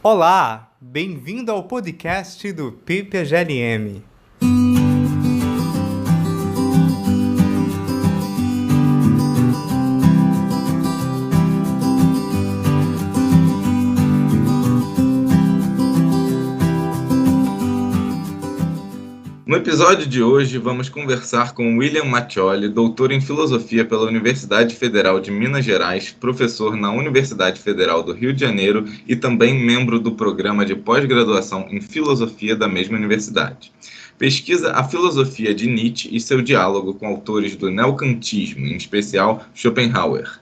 Olá, bem-vindo ao podcast do PPGLM. No episódio de hoje, vamos conversar com William Mattioli, doutor em Filosofia pela Universidade Federal de Minas Gerais, professor na Universidade Federal do Rio de Janeiro e também membro do programa de pós-graduação em Filosofia da mesma universidade. Pesquisa a filosofia de Nietzsche e seu diálogo com autores do neocantismo, em especial Schopenhauer.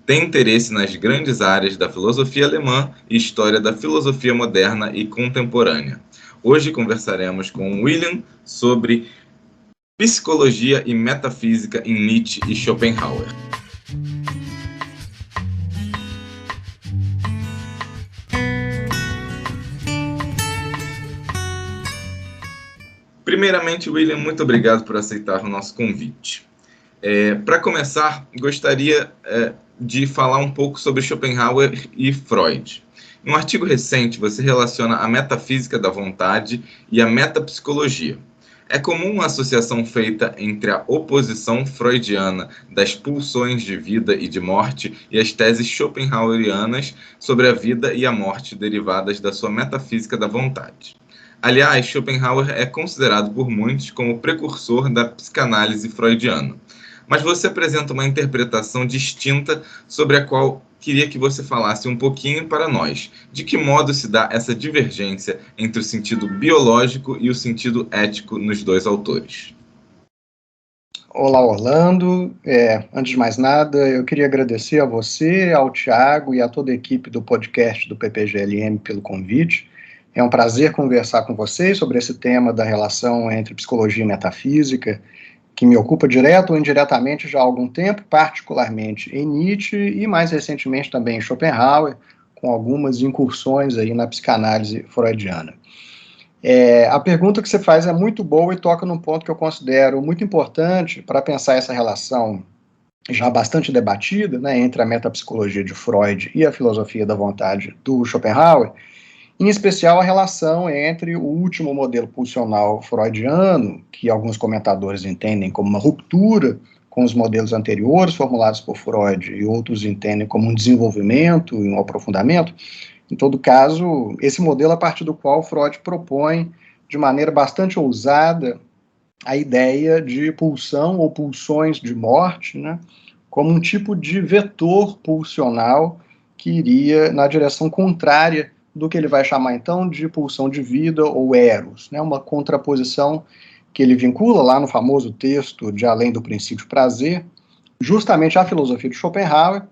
Tem interesse nas grandes áreas da filosofia alemã e história da filosofia moderna e contemporânea. Hoje conversaremos com William sobre psicologia e metafísica em Nietzsche e Schopenhauer. Primeiramente, William, muito obrigado por aceitar o nosso convite. Para começar, gostaria de falar um pouco sobre Schopenhauer e Freud. Em um artigo recente, você relaciona a metafísica da vontade e a metapsicologia. É comum a associação feita entre a oposição freudiana das pulsões de vida e de morte e as teses schopenhauerianas sobre a vida e a morte derivadas da sua metafísica da vontade. Aliás, Schopenhauer é considerado por muitos como o precursor da psicanálise freudiana. Mas você apresenta uma interpretação distinta sobre a qual queria que você falasse um pouquinho para nós. De que modo se dá essa divergência entre o sentido biológico e o sentido ético nos dois autores? Olá, Orlando. Antes de mais nada, eu queria agradecer a você, ao Thiago e a toda a equipe do podcast do PPGLM pelo convite. É um prazer conversar com vocês sobre esse tema da relação entre psicologia e metafísica, que me ocupa direto ou indiretamente já há algum tempo, particularmente em Nietzsche e mais recentemente também em Schopenhauer, com algumas incursões aí na psicanálise freudiana. A pergunta que você faz é muito boa e toca num ponto que eu considero muito importante para pensar essa relação já bastante debatida, né, entre a metapsicologia de Freud e a filosofia da vontade do Schopenhauer, em especial a relação entre o último modelo pulsional freudiano, que alguns comentadores entendem como uma ruptura com os modelos anteriores formulados por Freud e outros entendem como um desenvolvimento e um aprofundamento. Em todo caso, esse modelo a partir do qual Freud propõe de maneira bastante ousada a ideia de pulsão ou pulsões de morte, né, como um tipo de vetor pulsional que iria na direção contrária do que ele vai chamar, então, de pulsão de vida ou eros, né, uma contraposição que ele vincula lá no famoso texto de Além do Princípio Prazer, justamente à filosofia de Schopenhauer,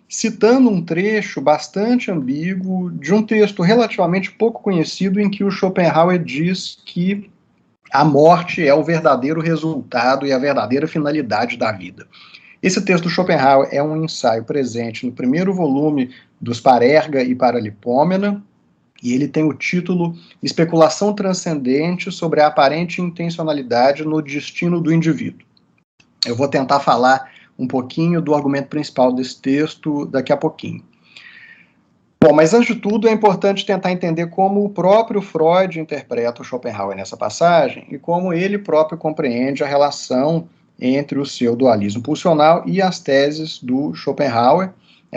citando um trecho bastante ambíguo de um texto relativamente pouco conhecido em que o Schopenhauer diz que a morte é o verdadeiro resultado e a verdadeira finalidade da vida. Esse texto do Schopenhauer é um ensaio presente no primeiro volume dos Parerga e Paralipômena, e ele tem o título Especulação Transcendente sobre a Aparente Intencionalidade no Destino do Indivíduo. Eu vou tentar falar um pouquinho do argumento principal desse texto daqui a pouquinho. Bom, mas antes de tudo é importante tentar entender como o próprio Freud interpreta o Schopenhauer nessa passagem e como ele próprio compreende a relação entre o seu dualismo pulsional e as teses do Schopenhauer,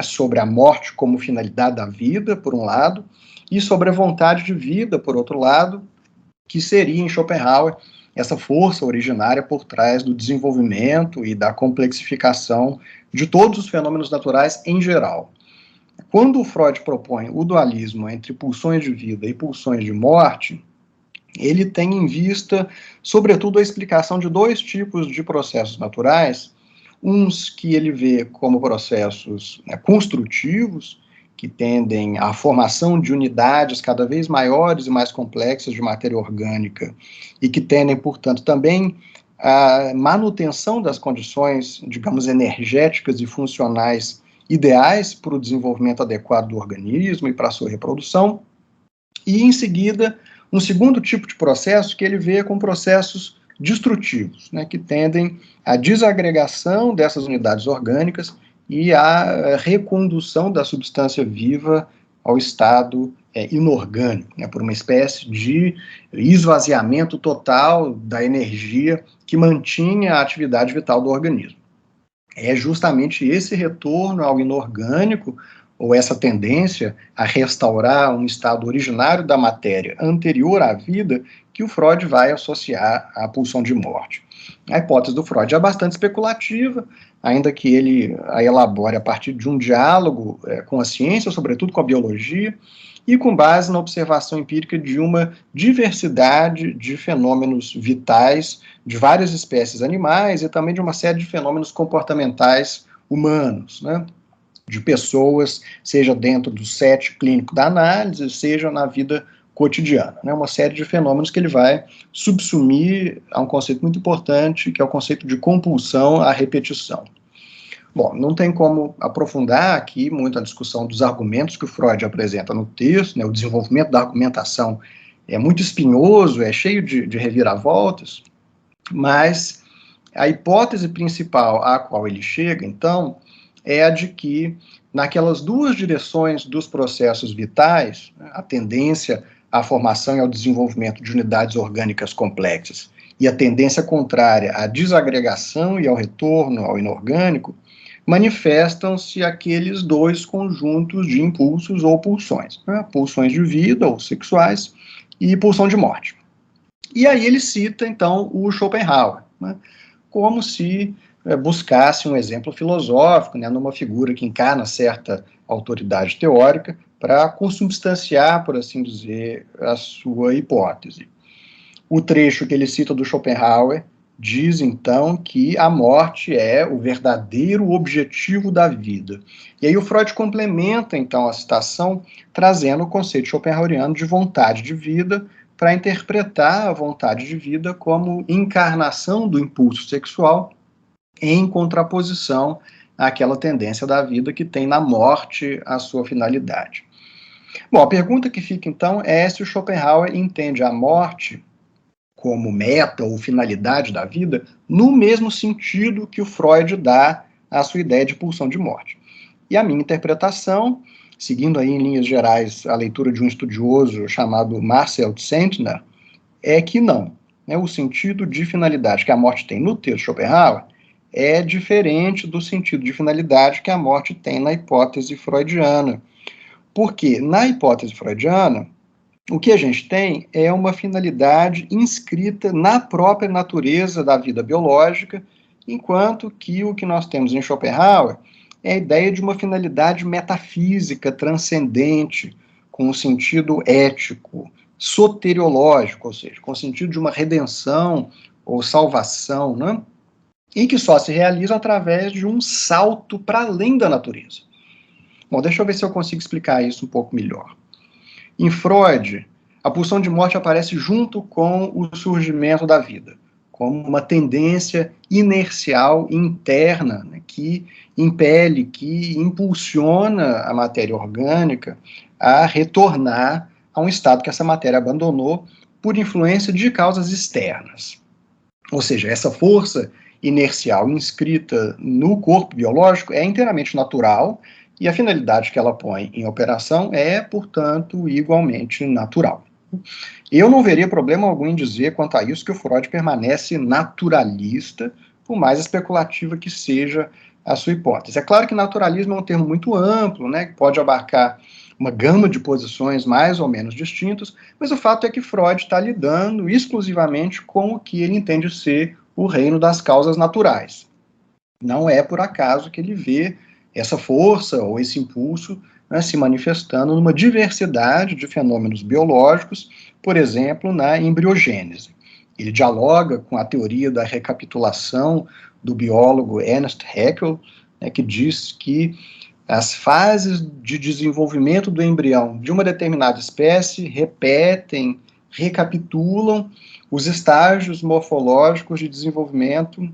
sobre a morte como finalidade da vida, por um lado, e sobre a vontade de vida, por outro lado, que seria em Schopenhauer essa força originária por trás do desenvolvimento e da complexificação de todos os fenômenos naturais em geral. Quando o Freud propõe o dualismo entre pulsões de vida e pulsões de morte, ele tem em vista, sobretudo, a explicação de dois tipos de processos naturais, uns que ele vê como processos construtivos, que tendem à formação de unidades cada vez maiores e mais complexas de matéria orgânica e que tendem, portanto, também à manutenção das condições, digamos, energéticas e funcionais ideais para o desenvolvimento adequado do organismo e para a sua reprodução. E, em seguida, um segundo tipo de processo que ele vê como processos destrutivos, né, que tendem à desagregação dessas unidades orgânicas e à recondução da substância viva ao estado inorgânico, né, por uma espécie de esvaziamento total da energia que mantinha a atividade vital do organismo. É justamente esse retorno ao inorgânico, ou essa tendência a restaurar um estado originário da matéria anterior à vida, que o Freud vai associar à pulsão de morte. A hipótese do Freud é bastante especulativa, ainda que ele a elabore a partir de um diálogo com a ciência, sobretudo com a biologia, e com base na observação empírica de uma diversidade de fenômenos vitais de várias espécies animais e também de uma série de fenômenos comportamentais humanos, né? De pessoas, seja dentro do set clínico da análise, seja na vida cotidiana, né? Uma série de fenômenos que ele vai subsumir a um conceito muito importante, que é o conceito de compulsão à repetição. Bom, não tem como aprofundar aqui muito a discussão dos argumentos que o Freud apresenta no texto, né? O desenvolvimento da argumentação é muito espinhoso, é cheio de reviravoltas, mas a hipótese principal à qual ele chega, então, é a de que, naquelas duas direções dos processos vitais, a tendência à formação e ao desenvolvimento de unidades orgânicas complexas e a tendência contrária à desagregação e ao retorno ao inorgânico, manifestam-se aqueles dois conjuntos de impulsos ou pulsões, né? Pulsões de vida ou sexuais e pulsão de morte. E aí ele cita, então, o Schopenhauer, né? Como se buscasse um exemplo filosófico, né, numa figura que encarna certa autoridade teórica para consubstanciar, por assim dizer, a sua hipótese. O trecho que ele cita do Schopenhauer diz, então, que a morte é o verdadeiro objetivo da vida. E aí o Freud complementa, então, a citação, trazendo o conceito schopenhaueriano de vontade de vida, para interpretar a vontade de vida como encarnação do impulso sexual em contraposição àquela tendência da vida que tem na morte a sua finalidade. Bom, a pergunta que fica, então, é se o Schopenhauer entende a morte como meta ou finalidade da vida no mesmo sentido que o Freud dá à sua ideia de pulsão de morte. E a minha interpretação, seguindo aí em linhas gerais a leitura de um estudioso chamado Marcel Zentner, é que não. O sentido de finalidade que a morte tem no texto de Schopenhauer é diferente do sentido de finalidade que a morte tem na hipótese freudiana. Porque na hipótese freudiana, o que a gente tem é uma finalidade inscrita na própria natureza da vida biológica, enquanto que o que nós temos em Schopenhauer é a ideia de uma finalidade metafísica, transcendente, com um sentido ético, soteriológico, ou seja, com o sentido de uma redenção ou salvação, né? E que só se realiza através de um salto para além da natureza. Bom, deixa eu ver se eu consigo explicar isso um pouco melhor. Em Freud, a pulsão de morte aparece junto com o surgimento da vida, como uma tendência inercial interna, né, que impele, que impulsiona a matéria orgânica a retornar a um estado que essa matéria abandonou por influência de causas externas. Ou seja, essa força inercial inscrita no corpo biológico é inteiramente natural e a finalidade que ela põe em operação é, portanto, igualmente natural. Eu não veria problema algum em dizer quanto a isso que o Freud permanece naturalista, por mais especulativa que seja a sua hipótese. É claro que naturalismo é um termo muito amplo, né, que pode abarcar uma gama de posições mais ou menos distintas, mas o fato é que Freud está lidando exclusivamente com o que ele entende ser o reino das causas naturais. Não é por acaso que ele vê essa força ou esse impulso, né, se manifestando numa diversidade de fenômenos biológicos, por exemplo, na embriogênese. Ele dialoga com a teoria da recapitulação do biólogo Ernst Haeckel, né, que diz que as fases de desenvolvimento do embrião de uma determinada espécie repetem, recapitulam os estágios morfológicos de desenvolvimento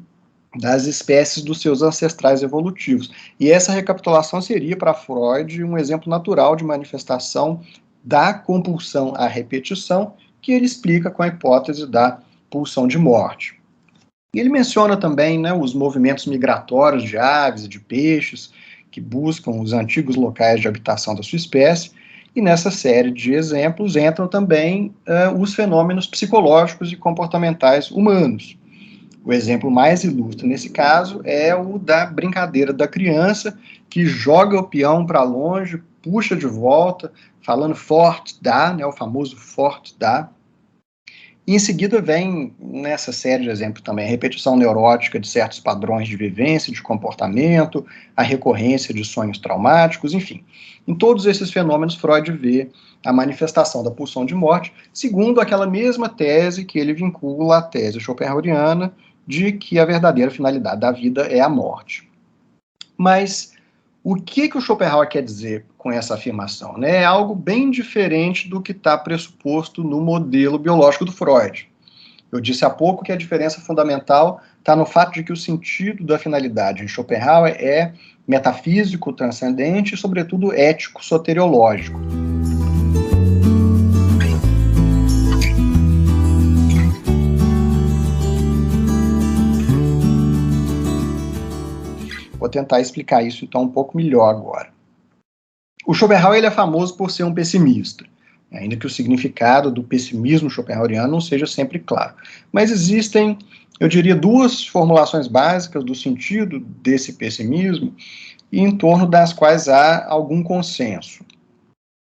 das espécies dos seus ancestrais evolutivos. E essa recapitulação seria, para Freud, um exemplo natural de manifestação da compulsão à repetição, que ele explica com a hipótese da pulsão de morte. E ele menciona também, né, os movimentos migratórios de aves e de peixes, que buscam os antigos locais de habitação da sua espécie, E nessa série de exemplos entram também os fenômenos psicológicos e comportamentais humanos. O exemplo mais ilustre nesse caso é o da brincadeira da criança que joga o peão para longe, puxa de volta, falando forte dá, né, o famoso forte dá. E em seguida vem, nessa série de exemplos também, a repetição neurótica de certos padrões de vivência, de comportamento, a recorrência de sonhos traumáticos, enfim. Em todos esses fenômenos, Freud vê a manifestação da pulsão de morte, segundo aquela mesma tese que ele vincula à tese schopenhaueriana de que a verdadeira finalidade da vida é a morte. Mas o que o Schopenhauer quer dizer com essa afirmação? Né? É algo bem diferente do que está pressuposto no modelo biológico do Freud. Eu disse há pouco que a diferença fundamental está no fato de que o sentido da finalidade em Schopenhauer é metafísico, transcendente e, sobretudo, ético, soteriológico. Vou tentar explicar isso, então, um pouco melhor agora. O Schopenhauer ele é famoso por ser um pessimista, ainda que o significado do pessimismo schopenhaueriano não seja sempre claro. Mas existem, eu diria, duas formulações básicas do sentido desse pessimismo e em torno das quais há algum consenso.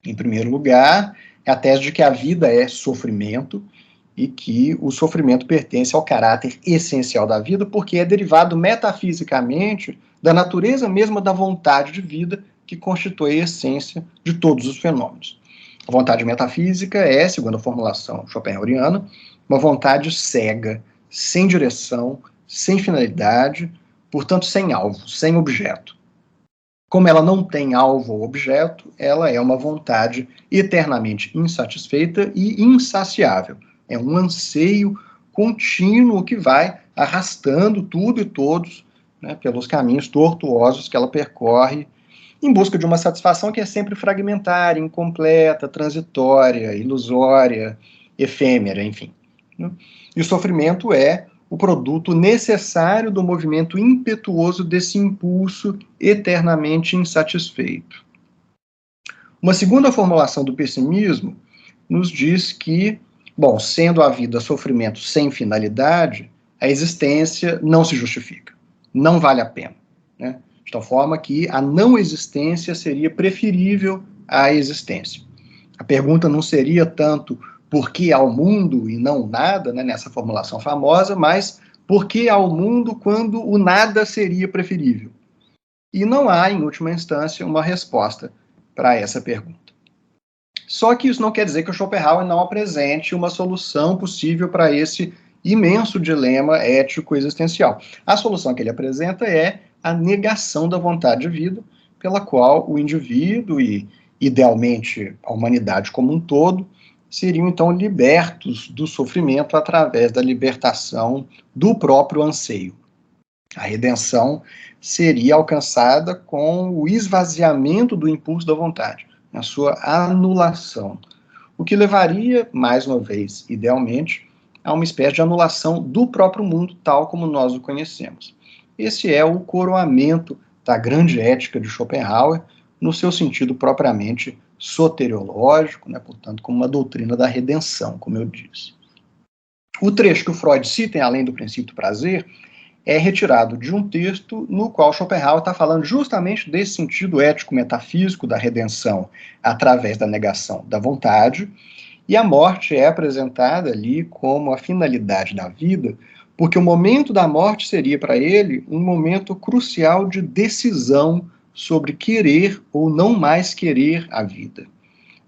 Em primeiro lugar, é a tese de que a vida é sofrimento e que o sofrimento pertence ao caráter essencial da vida porque é derivado metafisicamente da natureza mesma da vontade de vida que constitui a essência de todos os fenômenos. A vontade metafísica é, segundo a formulação schopenhaueriana, uma vontade cega, sem direção, sem finalidade, portanto sem alvo, sem objeto. Como ela não tem alvo ou objeto, ela é uma vontade eternamente insatisfeita e insaciável. É um anseio contínuo que vai arrastando tudo e todos, né, pelos caminhos tortuosos que ela percorre em busca de uma satisfação que é sempre fragmentária, incompleta, transitória, ilusória, efêmera, enfim. E o sofrimento é o produto necessário do movimento impetuoso desse impulso eternamente insatisfeito. Uma segunda formulação do pessimismo nos diz que, bom, sendo a vida sofrimento sem finalidade, a existência não se justifica, não vale a pena, né? De tal forma que a não existência seria preferível à existência. A pergunta não seria tanto por que há o mundo e não nada, né, nessa formulação famosa, mas por que há o mundo quando o nada seria preferível? E não há, em última instância, uma resposta para essa pergunta. Só que isso não quer dizer que o Schopenhauer não apresente uma solução possível para esse imenso dilema ético existencial. A solução que ele apresenta é a negação da vontade de vida, pela qual o indivíduo e, idealmente, a humanidade como um todo, seriam, então, libertos do sofrimento através da libertação do próprio anseio. A redenção seria alcançada com o esvaziamento do impulso da vontade, a sua anulação, o que levaria, mais uma vez, idealmente, a uma espécie de anulação do próprio mundo, tal como nós o conhecemos. Esse é o coroamento da grande ética de Schopenhauer, no seu sentido propriamente soteriológico, né, portanto, como uma doutrina da redenção, como eu disse. O trecho que o Freud cita, em Além do Princípio do Prazer, é retirado de um texto no qual Schopenhauer está falando justamente desse sentido ético-metafísico da redenção através da negação da vontade, e a morte é apresentada ali como a finalidade da vida, porque o momento da morte seria para ele um momento crucial de decisão sobre querer ou não mais querer a vida.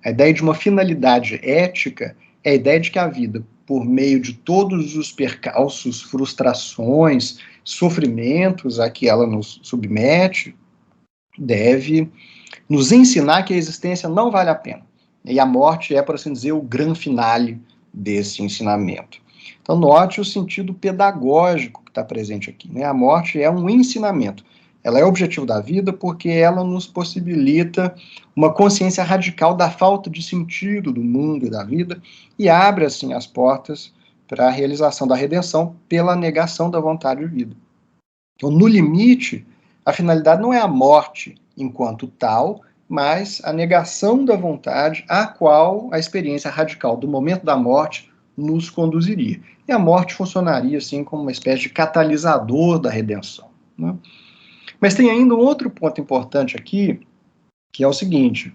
A ideia de uma finalidade ética é a ideia de que a vida, por meio de todos os percalços, frustrações, sofrimentos a que ela nos submete, deve nos ensinar que a existência não vale a pena. E a morte é, por assim dizer, o grande finale desse ensinamento. Então, note o sentido pedagógico que está presente aqui, né? A morte é um ensinamento. Ela é o objetivo da vida porque ela nos possibilita uma consciência radical da falta de sentido do mundo e da vida e abre, assim, as portas para a realização da redenção pela negação da vontade de vida. Então, no limite, a finalidade não é a morte enquanto tal, mas a negação da vontade a qual a experiência radical do momento da morte nos conduziria. E a morte funcionaria assim como uma espécie de catalisador da redenção, né? Mas tem ainda um outro ponto importante aqui, que é o seguinte: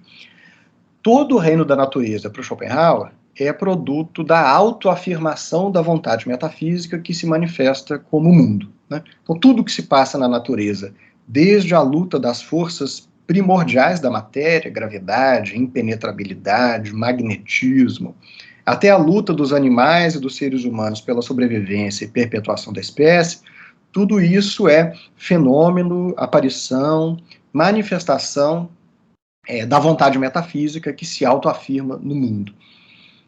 todo o reino da natureza, para o Schopenhauer, é produto da autoafirmação da vontade metafísica que se manifesta como mundo, né? Então, tudo que se passa na natureza, desde a luta das forças primordiais da matéria, gravidade, impenetrabilidade, magnetismo, até a luta dos animais e dos seres humanos pela sobrevivência e perpetuação da espécie, tudo isso é fenômeno, aparição, manifestação da vontade metafísica que se autoafirma no mundo.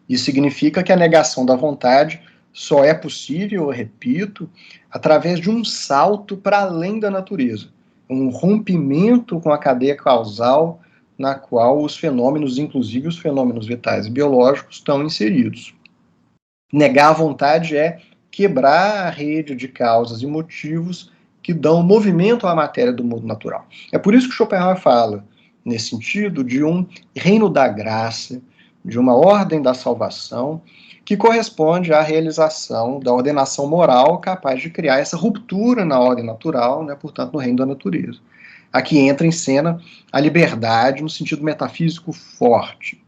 Isso significa que a negação da vontade só é possível, eu repito, através de um salto para além da natureza, um rompimento com a cadeia causal na qual os fenômenos, inclusive os fenômenos vitais e biológicos, estão inseridos. Negar a vontade é quebrar a rede de causas e motivos que dão movimento à matéria do mundo natural. É por isso que Schopenhauer fala, nesse sentido, de um reino da graça, de uma ordem da salvação, que corresponde à realização da ordenação moral capaz de criar essa ruptura na ordem natural, né, portanto, no reino da natureza. Aqui entra em cena a liberdade no sentido metafísico forte.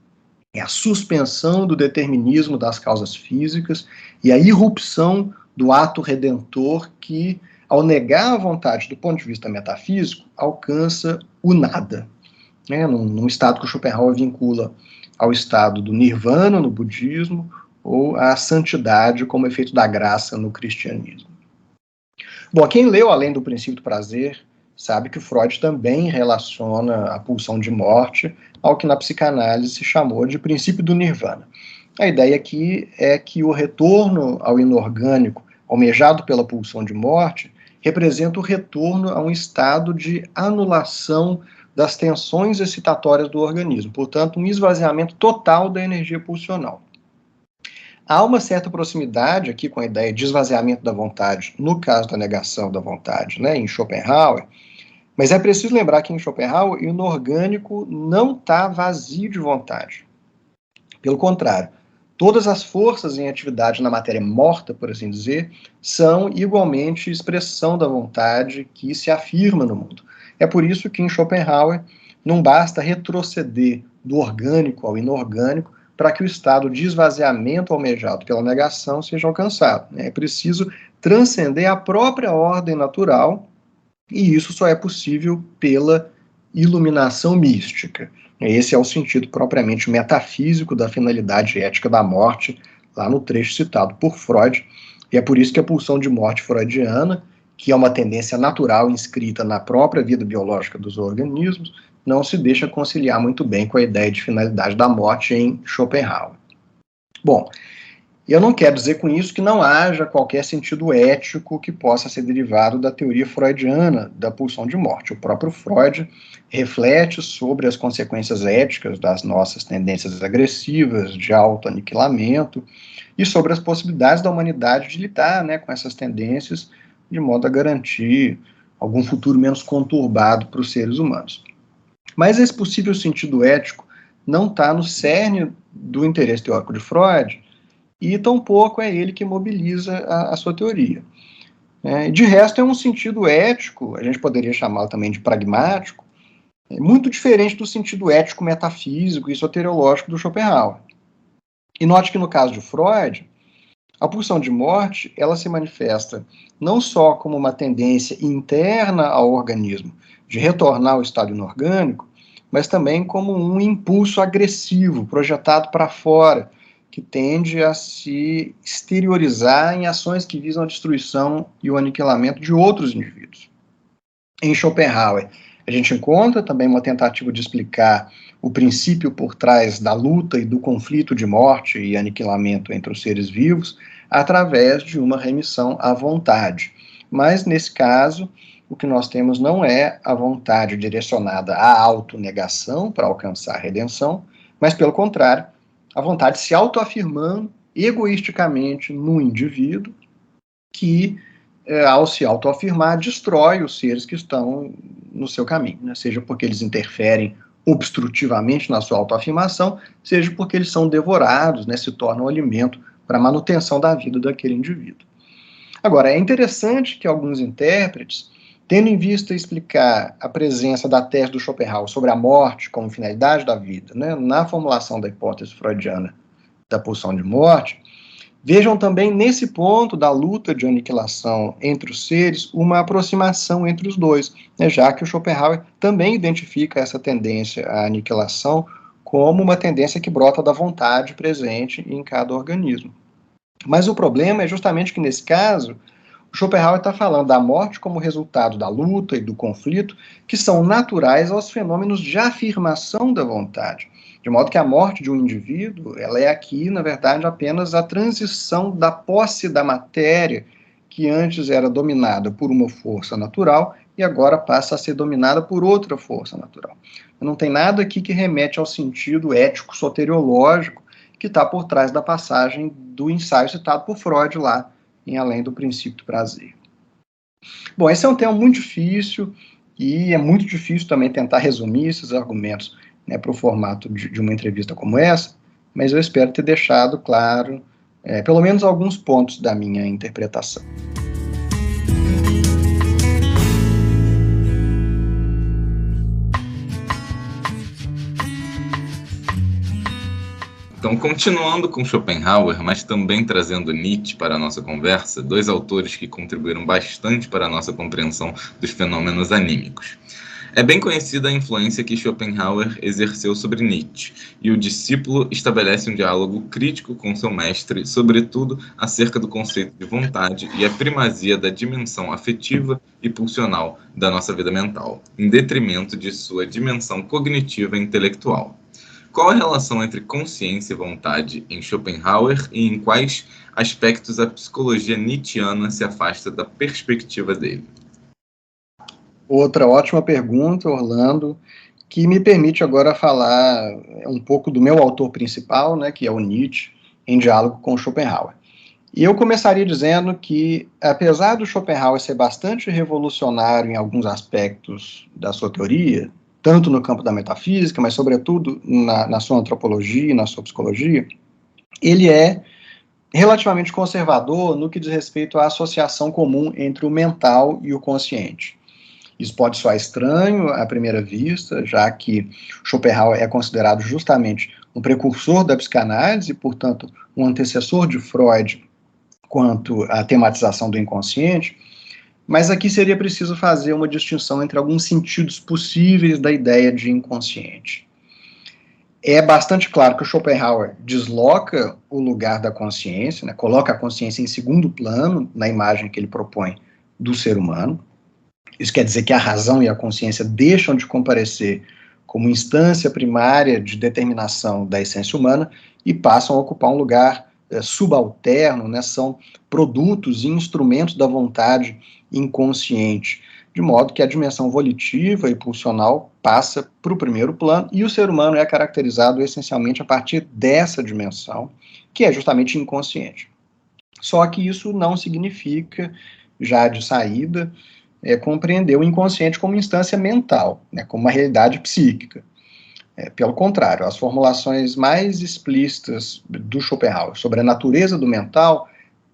É a suspensão do determinismo das causas físicas e a irrupção do ato redentor que, ao negar a vontade do ponto de vista metafísico, alcança o nada, né, num estado que o Schopenhauer vincula ao estado do nirvana no budismo ou à santidade como efeito da graça no cristianismo. Bom, quem leu Além do Princípio do Prazer sabe que o Freud também relaciona a pulsão de morte ao que na psicanálise se chamou de princípio do nirvana. A ideia aqui é que o retorno ao inorgânico, almejado pela pulsão de morte, representa o retorno a um estado de anulação das tensões excitatórias do organismo, portanto, um esvaziamento total da energia pulsional. Há uma certa proximidade aqui com a ideia de esvaziamento da vontade, no caso da negação da vontade, né, em Schopenhauer, mas é preciso lembrar que em Schopenhauer o inorgânico não está vazio de vontade. Pelo contrário, todas as forças em atividade na matéria morta, por assim dizer, são igualmente expressão da vontade que se afirma no mundo. É por isso que em Schopenhauer não basta retroceder do orgânico ao inorgânico para que o estado de esvaziamento almejado pela negação seja alcançado. É preciso transcender a própria ordem natural, e isso só é possível pela iluminação mística. Esse é o sentido propriamente metafísico da finalidade ética da morte, lá no trecho citado por Freud, e é por isso que a pulsão de morte freudiana, que é uma tendência natural inscrita na própria vida biológica dos organismos, não se deixa conciliar muito bem com a ideia de finalidade da morte em Schopenhauer. Bom, eu não quero dizer com isso que não haja qualquer sentido ético que possa ser derivado da teoria freudiana da pulsão de morte. O próprio Freud reflete sobre as consequências éticas das nossas tendências agressivas de autoaniquilamento e sobre as possibilidades da humanidade de lidar, né, com essas tendências de modo a garantir algum futuro menos conturbado para os seres humanos. Mas esse possível sentido ético não está no cerne do interesse teórico de Freud, e tampouco é ele que mobiliza a sua teoria. De resto, é um sentido ético, a gente poderia chamá-lo também de pragmático, muito diferente do sentido ético metafísico e soteriológico do Schopenhauer. E note que no caso de Freud, a pulsão de morte, ela se manifesta não só como uma tendência interna ao organismo de retornar ao estado inorgânico, mas também como um impulso agressivo, projetado para fora, que tende a se exteriorizar em ações que visam a destruição e o aniquilamento de outros indivíduos. Em Schopenhauer, a gente encontra também uma tentativa de explicar o princípio por trás da luta e do conflito de morte e aniquilamento entre os seres vivos através de uma remissão à vontade. Mas, nesse caso, o que nós temos não é a vontade direcionada à autonegação para alcançar a redenção, mas, pelo contrário, a vontade se autoafirmando egoisticamente no indivíduo que, ao se autoafirmar, destrói os seres que estão no seu caminho, né? Seja porque eles interferem obstrutivamente na sua autoafirmação, seja porque eles são devorados, né, se tornam alimento para a manutenção da vida daquele indivíduo. Agora, é interessante que alguns intérpretes, tendo em vista explicar a presença da tese do Schopenhauer sobre a morte como finalidade da vida, né, na formulação da hipótese freudiana da pulsão de morte, vejam também nesse ponto da luta de aniquilação entre os seres uma aproximação entre os dois, né, já que o Schopenhauer também identifica essa tendência à aniquilação como uma tendência que brota da vontade presente em cada organismo. Mas o problema é justamente que, nesse caso, o Schopenhauer está falando da morte como resultado da luta e do conflito, que são naturais aos fenômenos de afirmação da vontade. De modo que a morte de um indivíduo, ela é aqui, na verdade, apenas a transição da posse da matéria, que antes era dominada por uma força natural e agora passa a ser dominada por outra força natural. Não tem nada aqui que remete ao sentido ético soteriológico que está por trás da passagem do ensaio citado por Freud lá, em Além do Princípio do Prazer. Bom, esse é um tema muito difícil e é muito difícil também tentar resumir esses argumentos, né, para o formato de uma entrevista como essa, mas eu espero ter deixado claro, pelo menos alguns pontos da minha interpretação. Então, continuando com Schopenhauer, mas também trazendo Nietzsche para a nossa conversa, dois autores que contribuíram bastante para a nossa compreensão dos fenômenos anímicos. É bem conhecida a influência que Schopenhauer exerceu sobre Nietzsche, e o discípulo estabelece um diálogo crítico com seu mestre, sobretudo acerca do conceito de vontade e a primazia da dimensão afetiva e pulsional da nossa vida mental, em detrimento de sua dimensão cognitiva e intelectual. Qual a relação entre consciência e vontade em Schopenhauer e em quais aspectos a psicologia nietzschiana se afasta da perspectiva dele? Outra ótima pergunta, Orlando, que me permite agora falar um pouco do meu autor principal, né, que é o Nietzsche, em diálogo com Schopenhauer. E eu começaria dizendo que, apesar do Schopenhauer ser bastante revolucionário em alguns aspectos da sua teoria, tanto no campo da metafísica, mas sobretudo na sua antropologia e na sua psicologia, ele é relativamente conservador no que diz respeito à associação comum entre o mental e o consciente. Isso pode soar estranho à primeira vista, já que Schopenhauer é considerado justamente um precursor da psicanálise, portanto, um antecessor de Freud quanto à tematização do inconsciente, mas aqui seria preciso fazer uma distinção entre alguns sentidos possíveis da ideia de inconsciente. É bastante claro que o Schopenhauer desloca o lugar da consciência, né, coloca a consciência em segundo plano na imagem que ele propõe do ser humano. Isso quer dizer que a razão e a consciência deixam de comparecer como instância primária de determinação da essência humana e passam a ocupar um lugar subalterno, né, são produtos e instrumentos da vontade inconsciente, de modo que a dimensão volitiva e pulsional passa para o primeiro plano e o ser humano é caracterizado essencialmente a partir dessa dimensão, que é justamente inconsciente. Só que isso não significa, já de saída, compreender o inconsciente como instância mental, né, como uma realidade psíquica. Pelo contrário, as formulações mais explícitas do Schopenhauer sobre a natureza do mental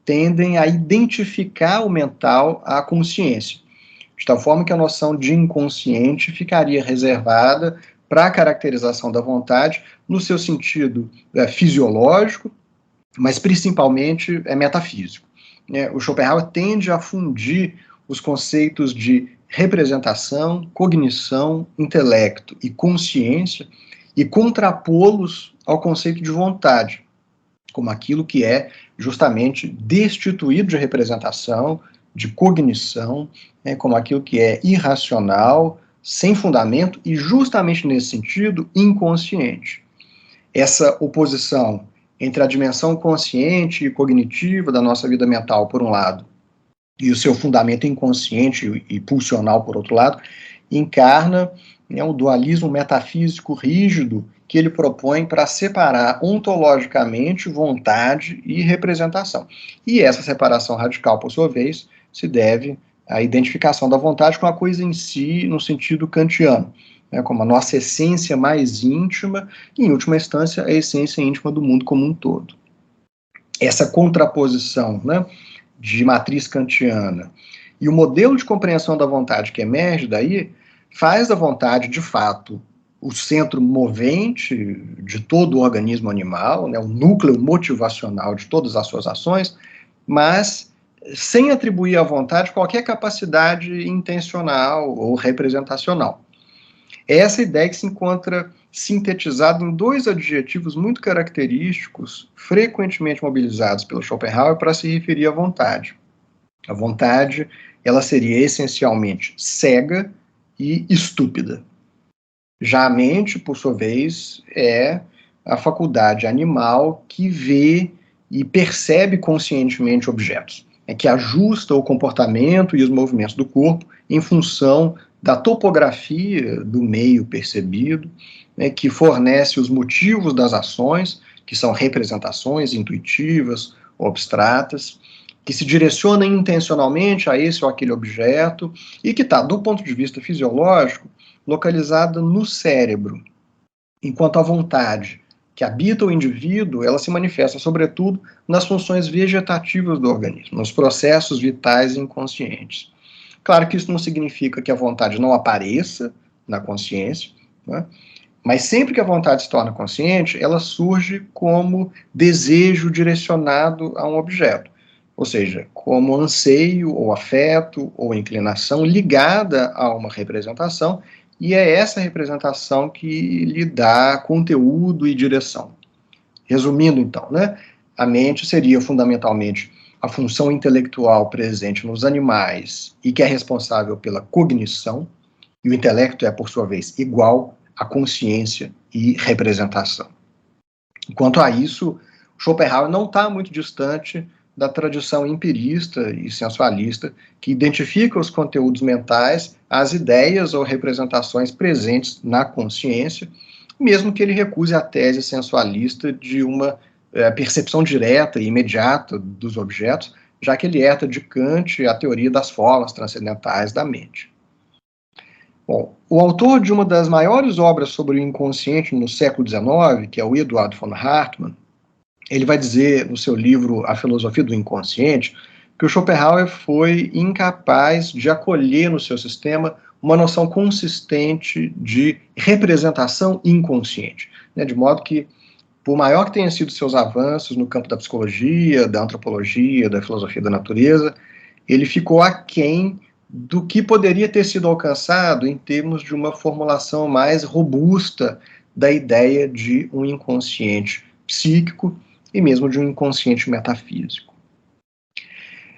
tendem a identificar o mental à consciência, de tal forma que a noção de inconsciente ficaria reservada para a caracterização da vontade no seu sentido fisiológico, mas principalmente metafísico. O Schopenhauer tende a fundir os conceitos de representação, cognição, intelecto e consciência e contrapô-los ao conceito de vontade, como aquilo que é justamente destituído de representação, de cognição, como aquilo que é irracional, sem fundamento e, justamente nesse sentido, inconsciente. Essa oposição entre a dimensão consciente e cognitiva da nossa vida mental, por um lado, e o seu fundamento inconsciente e pulsional, por outro lado, encarna um dualismo metafísico rígido que ele propõe para separar ontologicamente vontade e representação. E essa separação radical, por sua vez, se deve à identificação da vontade com a coisa em si, no sentido kantiano, né, como a nossa essência mais íntima e, em última instância, a essência íntima do mundo como um todo. Essa contraposição, né, de matriz kantiana e o modelo de compreensão da vontade que emerge daí faz da vontade, de fato, o centro movente de todo o organismo animal, né, o núcleo motivacional de todas as suas ações, mas sem atribuir à vontade qualquer capacidade intencional ou representacional. É essa ideia que se encontra sintetizada em dois adjetivos muito característicos, frequentemente mobilizados pelo Schopenhauer para se referir à vontade. A vontade, ela seria essencialmente cega e estúpida. Já a mente, por sua vez, é a faculdade animal que vê e percebe conscientemente objetos, que ajusta o comportamento e os movimentos do corpo em função da topografia do meio percebido, que fornece os motivos das ações, que são representações intuitivas ou abstratas, que se direciona intencionalmente a esse ou aquele objeto e que está, do ponto de vista fisiológico, localizada no cérebro, enquanto a vontade que habita o indivíduo, ela se manifesta, sobretudo, nas funções vegetativas do organismo, nos processos vitais inconscientes. Claro que isso não significa que a vontade não apareça na consciência, né? Mas sempre que a vontade se torna consciente, ela surge como desejo direcionado a um objeto, ou seja, como anseio ou afeto ou inclinação ligada a uma representação, e é essa representação que lhe dá conteúdo e direção. Resumindo, então, né, a mente seria fundamentalmente a função intelectual presente nos animais e que é responsável pela cognição, e o intelecto é, por sua vez, igual à consciência e representação. Quanto a isso, Schopenhauer não está muito distante da tradição empirista e sensualista que identifica os conteúdos mentais, as ideias ou representações presentes na consciência, mesmo que ele recuse a tese sensualista de uma percepção direta e imediata dos objetos, já que ele herda de Kant a teoria das formas transcendentais da mente. Bom, o autor de uma das maiores obras sobre o inconsciente no século XIX, que é o Eduard von Hartmann, ele vai dizer no seu livro A Filosofia do Inconsciente que o Schopenhauer foi incapaz de acolher no seu sistema uma noção consistente de representação inconsciente, né, de modo que, por maior que tenham sido seus avanços no campo da psicologia, da antropologia, da filosofia da natureza, ele ficou aquém do que poderia ter sido alcançado em termos de uma formulação mais robusta da ideia de um inconsciente psíquico e mesmo de um inconsciente metafísico.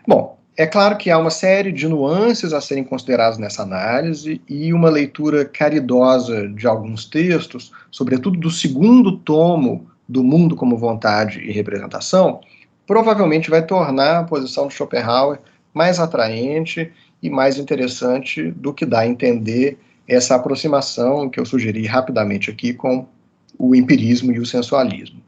Bom, é claro que há uma série de nuances a serem consideradas nessa análise e uma leitura caridosa de alguns textos, sobretudo do segundo tomo do Mundo como Vontade e Representação, provavelmente vai tornar a posição de Schopenhauer mais atraente e mais interessante do que dá a entender essa aproximação que eu sugeri rapidamente aqui com o empirismo e o sensualismo.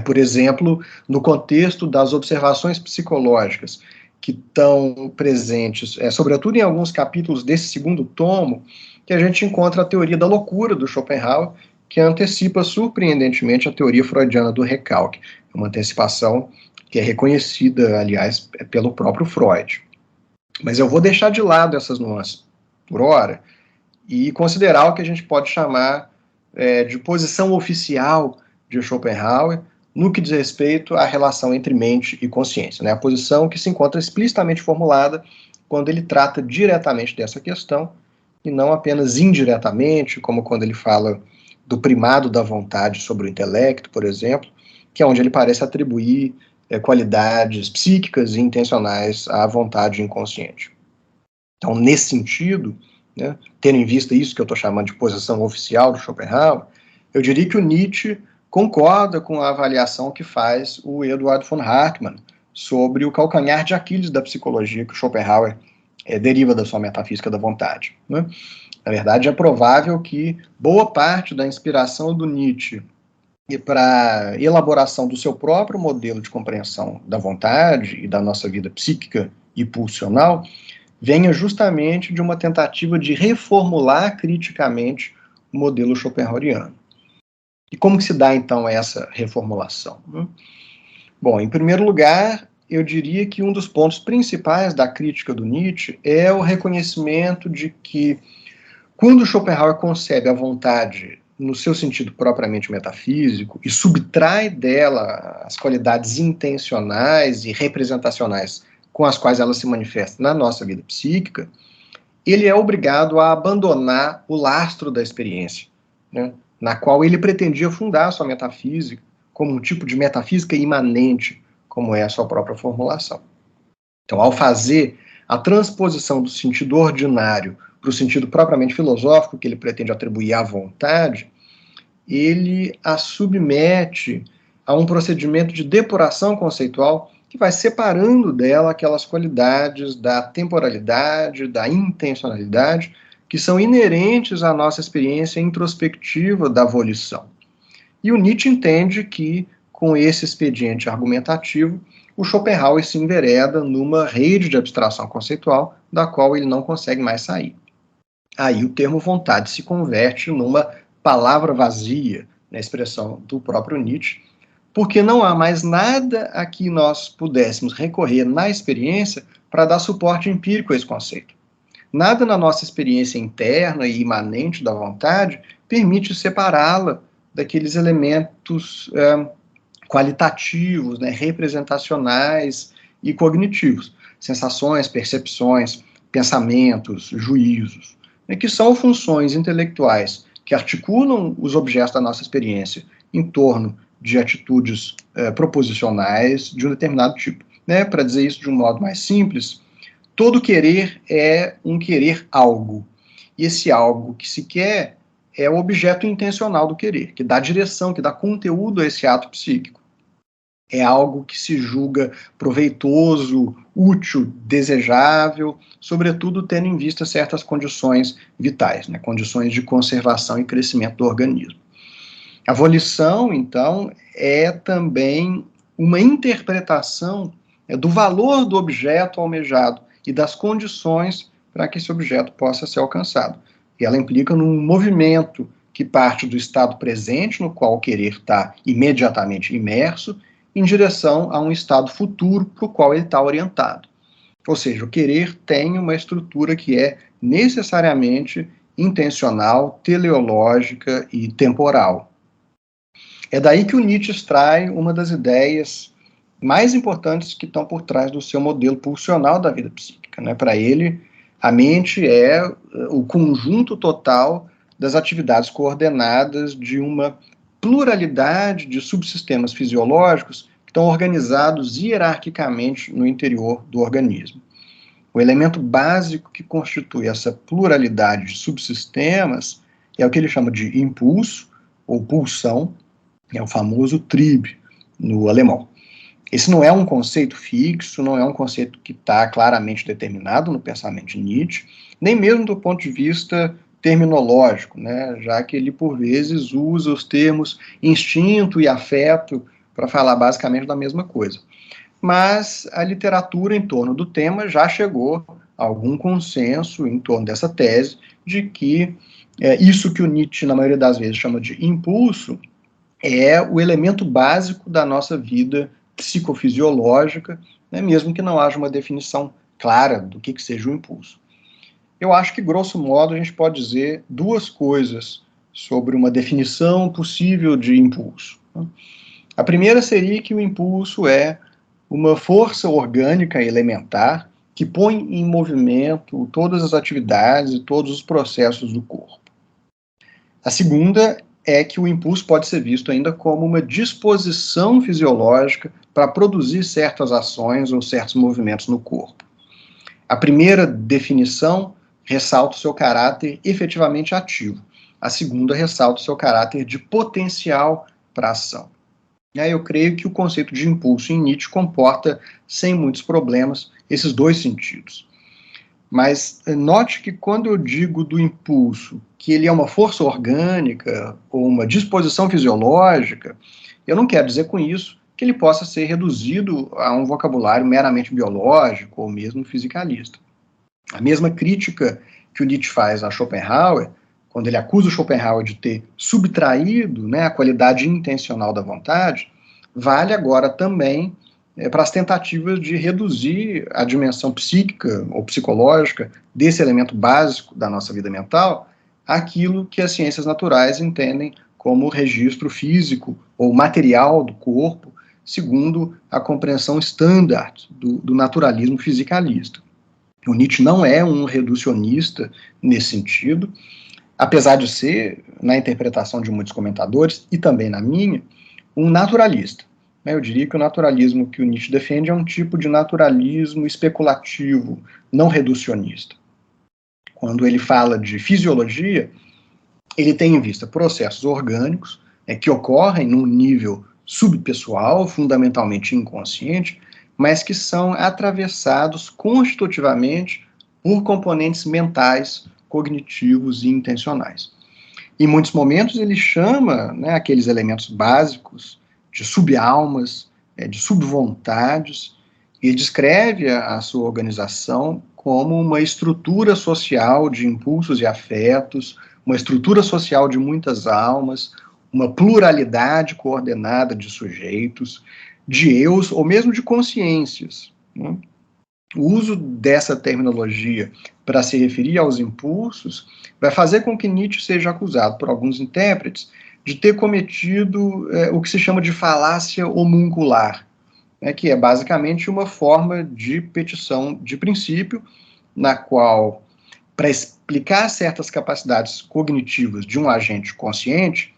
Por exemplo, no contexto das observações psicológicas que estão presentes, sobretudo em alguns capítulos desse segundo tomo, que a gente encontra a teoria da loucura do Schopenhauer, que antecipa surpreendentemente a teoria freudiana do recalque, uma antecipação que é reconhecida, aliás, pelo próprio Freud. Mas eu vou deixar de lado essas nuances por hora e considerar o que a gente pode chamar de posição oficial de Schopenhauer no que diz respeito à relação entre mente e consciência, né? A posição que se encontra explicitamente formulada quando ele trata diretamente dessa questão e não apenas indiretamente, como quando ele fala do primado da vontade sobre o intelecto, por exemplo, que é onde ele parece atribuir qualidades psíquicas e intencionais à vontade inconsciente. Então, nesse sentido, né, tendo em vista isso que eu estou chamando de posição oficial do Schopenhauer, eu diria que o Nietzsche concorda com a avaliação que faz o Eduard von Hartmann sobre o calcanhar de Aquiles da psicologia que o Schopenhauer deriva da sua metafísica da vontade, né? Na verdade, é provável que boa parte da inspiração do Nietzsche para a elaboração do seu próprio modelo de compreensão da vontade e da nossa vida psíquica e pulsional venha justamente de uma tentativa de reformular criticamente o modelo schopenhaueriano. E como que se dá, então, essa reformulação? Bom, em primeiro lugar, eu diria que um dos pontos principais da crítica do Nietzsche é o reconhecimento de que, quando Schopenhauer concebe a vontade no seu sentido propriamente metafísico e subtrai dela as qualidades intencionais e representacionais com as quais ela se manifesta na nossa vida psíquica, ele é obrigado a abandonar o lastro da experiência, né, na qual ele pretendia fundar a sua metafísica como um tipo de metafísica imanente, como é a sua própria formulação. Então, ao fazer a transposição do sentido ordinário para o sentido propriamente filosófico que ele pretende atribuir à vontade, ele a submete a um procedimento de depuração conceitual que vai separando dela aquelas qualidades da temporalidade, da intencionalidade, que são inerentes à nossa experiência introspectiva da volição. E o Nietzsche entende que, com esse expediente argumentativo, o Schopenhauer se envereda numa rede de abstração conceitual da qual ele não consegue mais sair. Aí o termo vontade se converte numa palavra vazia, na expressão do próprio Nietzsche, porque não há mais nada a que nós pudéssemos recorrer na experiência para dar suporte empírico a esse conceito. Nada na nossa experiência interna e imanente da vontade permite separá-la daqueles elementos qualitativos, né, representacionais e cognitivos, sensações, percepções, pensamentos, juízos, né, que são funções intelectuais que articulam os objetos da nossa experiência em torno de atitudes proposicionais de um determinado tipo. Né? Para dizer isso de um modo mais simples, todo querer é um querer algo. E esse algo que se quer é o objeto intencional do querer, que dá direção, que dá conteúdo a esse ato psíquico. É algo que se julga proveitoso, útil, desejável, sobretudo tendo em vista certas condições vitais, né? Condições de conservação e crescimento do organismo. A volição, então, é também uma interpretação do valor do objeto almejado e das condições para que esse objeto possa ser alcançado. E ela implica num movimento que parte do estado presente, no qual o querer está imediatamente imerso, em direção a um estado futuro para o qual ele está orientado. Ou seja, o querer tem uma estrutura que é necessariamente intencional, teleológica e temporal. É daí que o Nietzsche extrai uma das ideias mais importantes que estão por trás do seu modelo pulsional da vida psíquica. Né? Para ele, a mente é o conjunto total das atividades coordenadas de uma pluralidade de subsistemas fisiológicos que estão organizados hierarquicamente no interior do organismo. O elemento básico que constitui essa pluralidade de subsistemas é o que ele chama de impulso, ou pulsão, é o famoso Trieb, no alemão. Esse não é um conceito fixo, não é um conceito que está claramente determinado no pensamento de Nietzsche, nem mesmo do ponto de vista terminológico, né, já que ele, por vezes, usa os termos instinto e afeto para falar basicamente da mesma coisa. Mas a literatura em torno do tema já chegou a algum consenso em torno dessa tese de que isso que o Nietzsche, na maioria das vezes, chama de impulso, é o elemento básico da nossa vida psicofisiológica, né, mesmo que não haja uma definição clara do que seja o impulso. Eu acho que, grosso modo, a gente pode dizer duas coisas sobre uma definição possível de impulso. A primeira seria que o impulso é uma força orgânica elementar que põe em movimento todas as atividades e todos os processos do corpo. A segunda é que o impulso pode ser visto ainda como uma disposição fisiológica para produzir certas ações ou certos movimentos no corpo. A primeira definição ressalta o seu caráter efetivamente ativo. A segunda ressalta o seu caráter de potencial para ação. E aí eu creio que o conceito de impulso em Nietzsche comporta, sem muitos problemas, esses dois sentidos. Mas note que quando eu digo do impulso que ele é uma força orgânica ou uma disposição fisiológica, eu não quero dizer com isso que ele possa ser reduzido a um vocabulário meramente biológico ou mesmo fisicalista. A mesma crítica que o Nietzsche faz a Schopenhauer, quando ele acusa o Schopenhauer de ter subtraído, né, a qualidade intencional da vontade, vale agora também para as tentativas de reduzir a dimensão psíquica ou psicológica desse elemento básico da nossa vida mental àquilo que as ciências naturais entendem como registro físico ou material do corpo, segundo a compreensão standard do naturalismo fisicalista. O Nietzsche não é um reducionista nesse sentido, apesar de ser, na interpretação de muitos comentadores, e também na minha, um naturalista. Eu diria que o naturalismo que o Nietzsche defende é um tipo de naturalismo especulativo, não reducionista. Quando ele fala de fisiologia, ele tem em vista processos orgânicos que ocorrem num nível subpessoal, fundamentalmente inconsciente, mas que são atravessados constitutivamente por componentes mentais, cognitivos e intencionais. Em muitos momentos ele chama, né, aqueles elementos básicos de subalmas, de subvontades, e descreve a sua organização como uma estrutura social de impulsos e afetos, uma estrutura social de muitas almas, uma pluralidade coordenada de sujeitos, de eus ou mesmo de consciências, né? O uso dessa terminologia para se referir aos impulsos vai fazer com que Nietzsche seja acusado por alguns intérpretes de ter cometido o que se chama de falácia homuncular, né, que é basicamente uma forma de petição de princípio, na qual, para explicar certas capacidades cognitivas de um agente consciente,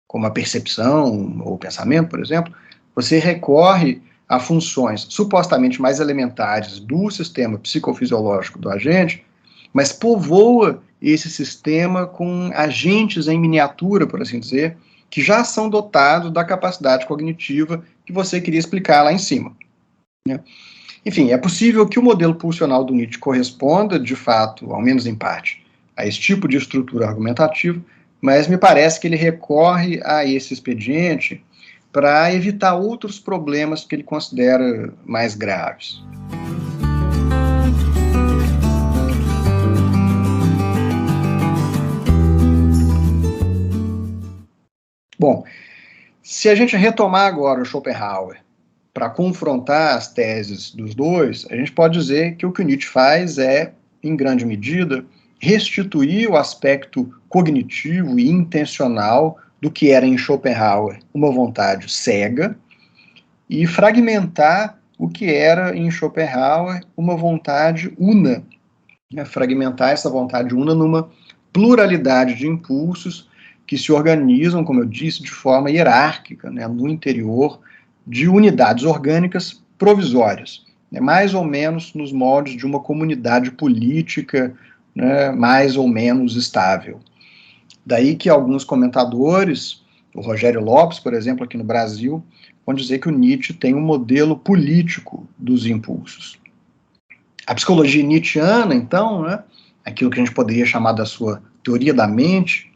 como a percepção ou o pensamento, por exemplo, você recorre a funções supostamente mais elementares do sistema psicofisiológico do agente, mas povoa esse sistema com agentes em miniatura, por assim dizer, que já são dotados da capacidade cognitiva que você queria explicar lá em cima, né? Enfim, é possível que o modelo pulsional do Nietzsche corresponda, de fato, ao menos em parte, a esse tipo de estrutura argumentativa, mas me parece que ele recorre a esse expediente para evitar outros problemas que ele considera mais graves. Bom, se a gente retomar agora o Schopenhauer para confrontar as teses dos dois, a gente pode dizer que o Nietzsche faz é, em grande medida, restituir o aspecto cognitivo e intencional do que era em Schopenhauer uma vontade cega e fragmentar o que era em Schopenhauer uma vontade una, né? Fragmentar essa vontade una numa pluralidade de impulsos que se organizam, como eu disse, de forma hierárquica, né, no interior de unidades orgânicas provisórias, né, mais ou menos nos moldes de uma comunidade política, né, mais ou menos estável. Daí que alguns comentadores, o Rogério Lopes, por exemplo, aqui no Brasil, vão dizer que o Nietzsche tem um modelo político dos impulsos. A psicologia nietzschiana, então, né, aquilo que a gente poderia chamar da sua teoria da mente,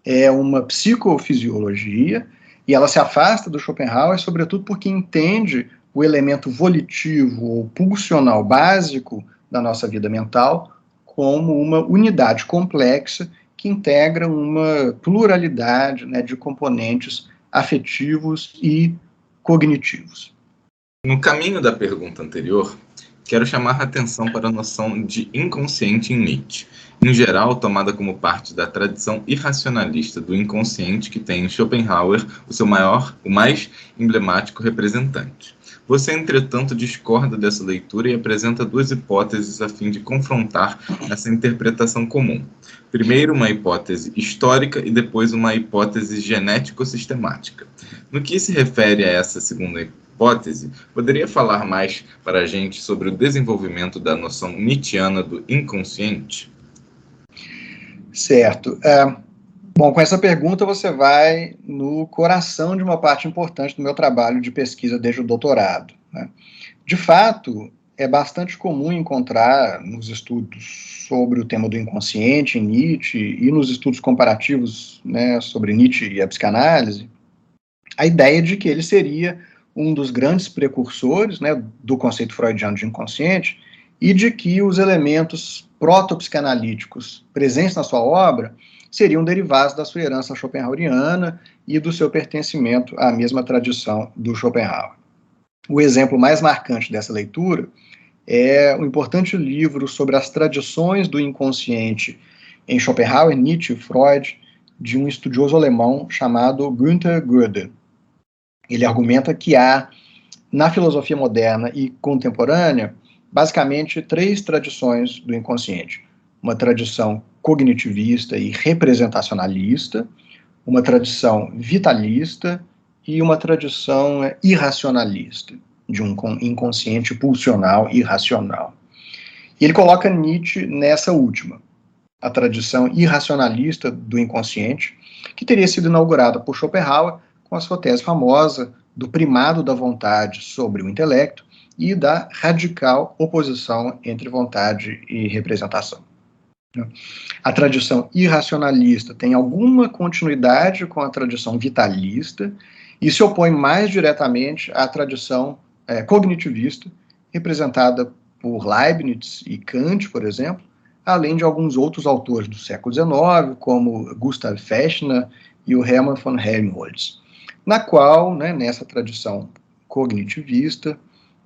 é uma psicofisiologia, e ela se afasta do Schopenhauer, sobretudo porque entende o elemento volitivo ou pulsional básico da nossa vida mental como uma unidade complexa que integra uma pluralidade, né, de componentes afetivos e cognitivos. No caminho da pergunta anterior, quero chamar a atenção para a noção de inconsciente em Nietzsche, em geral tomada como parte da tradição irracionalista do inconsciente que tem em Schopenhauer o mais emblemático representante. Você, entretanto, discorda dessa leitura e apresenta duas hipóteses a fim de confrontar essa interpretação comum. Primeiro, uma hipótese histórica e depois uma hipótese genético-sistemática. No que se refere a essa segunda hipótese, poderia falar mais para a gente sobre o desenvolvimento da noção nietzschiana do inconsciente? Certo. Bom, com essa pergunta você vai no coração de uma parte importante do meu trabalho de pesquisa desde o doutorado, né? De fato, é bastante comum encontrar nos estudos sobre o tema do inconsciente em Nietzsche e nos estudos comparativos, né, sobre Nietzsche e a psicanálise, a ideia de que ele seria um dos grandes precursores, né, do conceito freudiano de inconsciente e de que os elementos protopsicanalíticos presentes na sua obra seriam derivados da sua herança schopenhaueriana e do seu pertencimento à mesma tradição do Schopenhauer. O exemplo mais marcante dessa leitura é um importante livro sobre as tradições do inconsciente em Schopenhauer, Nietzsche e Freud, de um estudioso alemão chamado Günther Gödel. Ele argumenta que há, na filosofia moderna e contemporânea, basicamente 3 tradições do inconsciente. Uma tradição cognitivista e representacionalista, uma tradição vitalista e uma tradição irracionalista, de um inconsciente pulsional irracional. E ele coloca Nietzsche nessa última, a tradição irracionalista do inconsciente, que teria sido inaugurada por Schopenhauer com a sua tese famosa do primado da vontade sobre o intelecto e da radical oposição entre vontade e representação. A tradição irracionalista tem alguma continuidade com a tradição vitalista e se opõe mais diretamente à tradição cognitivista, representada por Leibniz e Kant, por exemplo, além de alguns outros autores do século XIX, como Gustav Fechner e o Hermann von Helmholtz, na qual, nessa tradição cognitivista,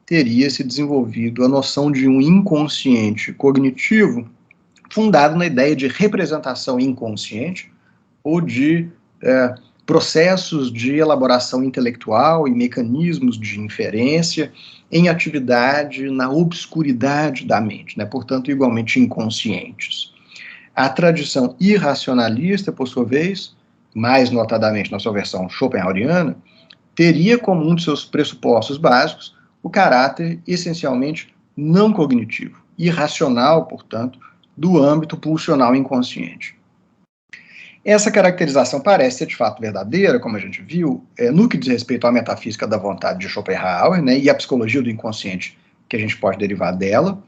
teria se desenvolvido a noção de um inconsciente cognitivo fundado na ideia de representação inconsciente ou de processos de elaboração intelectual e mecanismos de inferência em atividade na obscuridade da mente, portanto, igualmente inconscientes. A tradição irracionalista, por sua vez, mais notadamente na sua versão schopenhaueriana, teria como um de seus pressupostos básicos o caráter essencialmente não cognitivo, irracional, portanto, do âmbito pulsional inconsciente. Essa caracterização parece ser de fato verdadeira, como a gente viu, no que diz respeito à metafísica da vontade de Schopenhauer, e à psicologia do inconsciente que a gente pode derivar dela,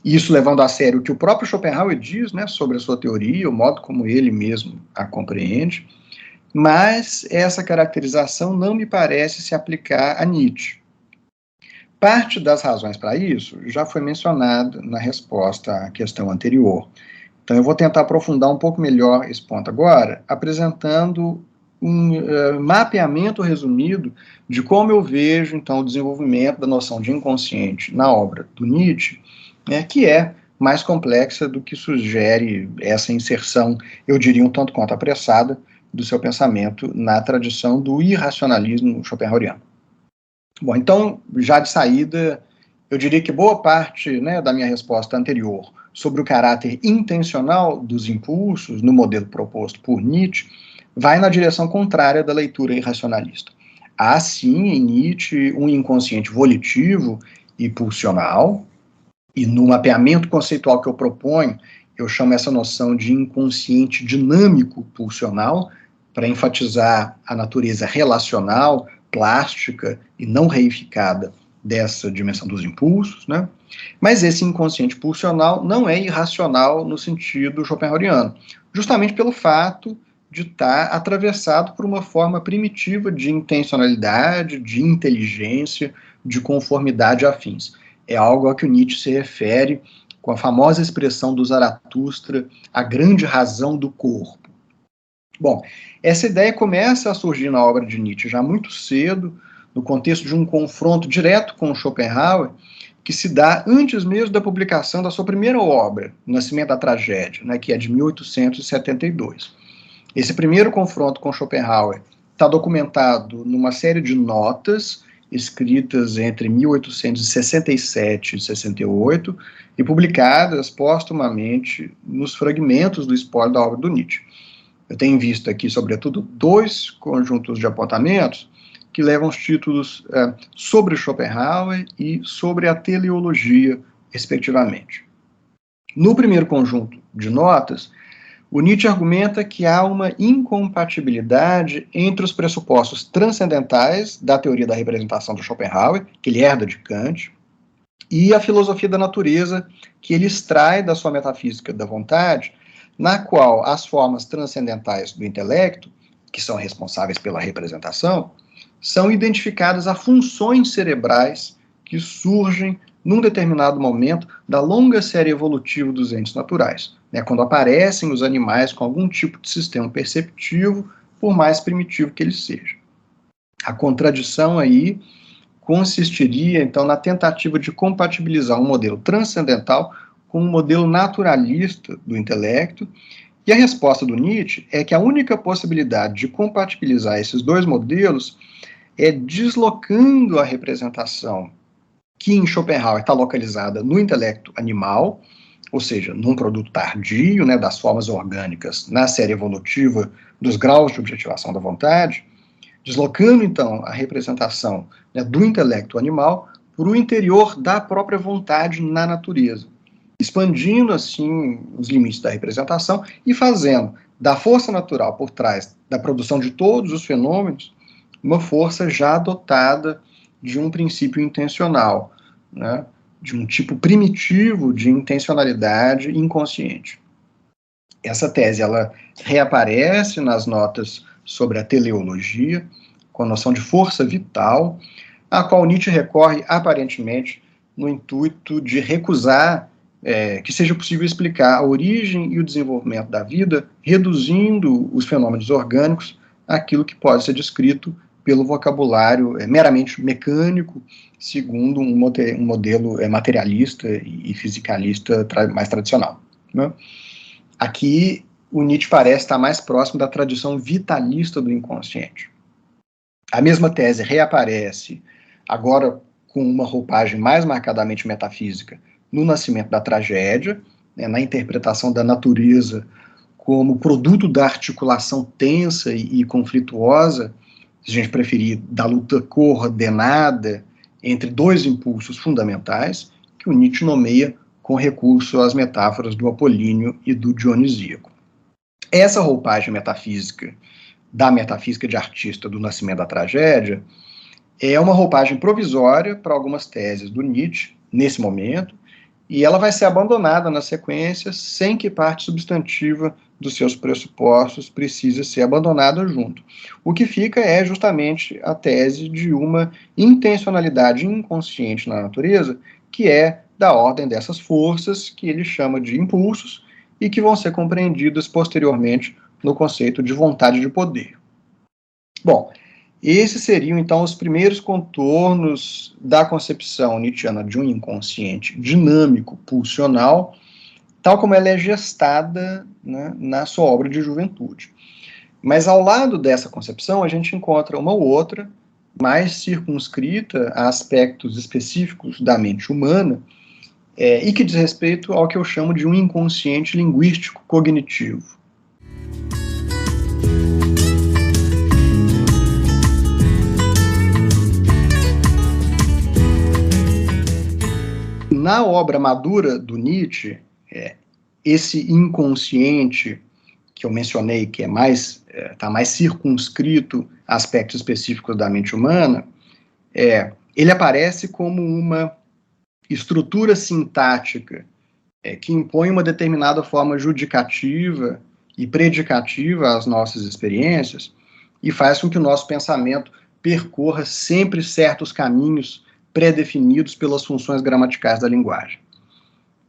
isso levando a sério o que o próprio Schopenhauer diz sobre a sua teoria, o modo como ele mesmo a compreende, mas essa caracterização não me parece se aplicar a Nietzsche. Parte das razões para isso já foi mencionada na resposta à questão anterior. Então, eu vou tentar aprofundar um pouco melhor esse ponto agora, apresentando um mapeamento resumido de como eu vejo, então, o desenvolvimento da noção de inconsciente na obra do Nietzsche, que é mais complexa do que sugere essa inserção, eu diria, um tanto quanto apressada, do seu pensamento na tradição do irracionalismo schopenhaueriano. Bom, então, já de saída, eu diria que boa parte da minha resposta anterior sobre o caráter intencional dos impulsos no modelo proposto por Nietzsche vai na direção contrária da leitura irracionalista. Há, sim, em Nietzsche, um inconsciente volitivo e pulsional, e no mapeamento conceitual que eu proponho, eu chamo essa noção de inconsciente dinâmico pulsional, para enfatizar a natureza relacional, plástica e não reificada dessa dimensão dos impulsos, Mas esse inconsciente pulsional não é irracional no sentido schopenhaueriano, justamente pelo fato de estar atravessado por uma forma primitiva de intencionalidade, de inteligência, de conformidade afins. É algo a que o Nietzsche se refere com a famosa expressão do Zaratustra, a grande razão do corpo. Bom, essa ideia começa a surgir na obra de Nietzsche já muito cedo, no contexto de um confronto direto com Schopenhauer, que se dá antes mesmo da publicação da sua primeira obra, O Nascimento da Tragédia, que é de 1872. Esse primeiro confronto com Schopenhauer está documentado numa série de notas escritas entre 1867 e 68 e publicadas póstumamente nos fragmentos do espólio da obra do Nietzsche. Eu tenho visto aqui, sobretudo, 2 conjuntos de apontamentos que levam os títulos sobre Schopenhauer e sobre a teleologia, respectivamente. No primeiro conjunto de notas, o Nietzsche argumenta que há uma incompatibilidade entre os pressupostos transcendentais da teoria da representação do Schopenhauer, que ele herda de Kant, e a filosofia da natureza, que ele extrai da sua metafísica da vontade, na qual as formas transcendentais do intelecto, que são responsáveis pela representação, são identificadas a funções cerebrais que surgem num determinado momento da longa série evolutiva dos entes naturais, né, quando aparecem os animais com algum tipo de sistema perceptivo, por mais primitivo que ele seja. A contradição aí consistiria, então, na tentativa de compatibilizar um modelo transcendental com um modelo naturalista do intelecto, e a resposta do Nietzsche é que a única possibilidade de compatibilizar esses dois modelos é deslocando a representação que em Schopenhauer está localizada no intelecto animal, ou seja, num produto tardio, né, das formas orgânicas na série evolutiva dos graus de objetivação da vontade, deslocando, então, a representação, né, do intelecto animal para o interior da própria vontade na natureza, expandindo, assim, os limites da representação e fazendo da força natural por trás da produção de todos os fenômenos uma força já dotada de um princípio intencional, né, de um tipo primitivo de intencionalidade inconsciente. Essa tese, ela reaparece nas notas sobre a teleologia, com a noção de força vital, a qual Nietzsche recorre aparentemente no intuito de recusar que seja possível explicar a origem e o desenvolvimento da vida, reduzindo os fenômenos orgânicos àquilo que pode ser descrito pelo vocabulário meramente mecânico, segundo um modelo materialista e fisicalista mais tradicional, né? Aqui, o Nietzsche parece estar mais próximo da tradição vitalista do inconsciente. A mesma tese reaparece, agora com uma roupagem mais marcadamente metafísica, no Nascimento da Tragédia, né, na interpretação da natureza como produto da articulação tensa e conflituosa, se a gente preferir, da luta coordenada entre dois impulsos fundamentais, que o Nietzsche nomeia com recurso às metáforas do apolíneo e do dionisíaco. Essa roupagem metafísica, da metafísica de artista do Nascimento da Tragédia, é uma roupagem provisória para algumas teses do Nietzsche, nesse momento, e ela vai ser abandonada na sequência sem que parte substantiva dos seus pressupostos precise ser abandonada junto. O que fica é justamente a tese de uma intencionalidade inconsciente na natureza, que é da ordem dessas forças que ele chama de impulsos e que vão ser compreendidas posteriormente no conceito de vontade de poder. Bom, esses seriam, então, os primeiros contornos da concepção nietzschiana de um inconsciente dinâmico, pulsional, tal como ela é gestada, né, na sua obra de juventude. Mas, ao lado dessa concepção, a gente encontra uma outra, mais circunscrita a aspectos específicos da mente humana, e que diz respeito ao que eu chamo de um inconsciente linguístico cognitivo. Na obra madura do Nietzsche, esse inconsciente que eu mencionei, que está mais circunscrito a aspectos específicos da mente humana, ele aparece como uma estrutura sintática que impõe uma determinada forma judicativa e predicativa às nossas experiências e faz com que o nosso pensamento percorra sempre certos caminhos pré-definidos pelas funções gramaticais da linguagem.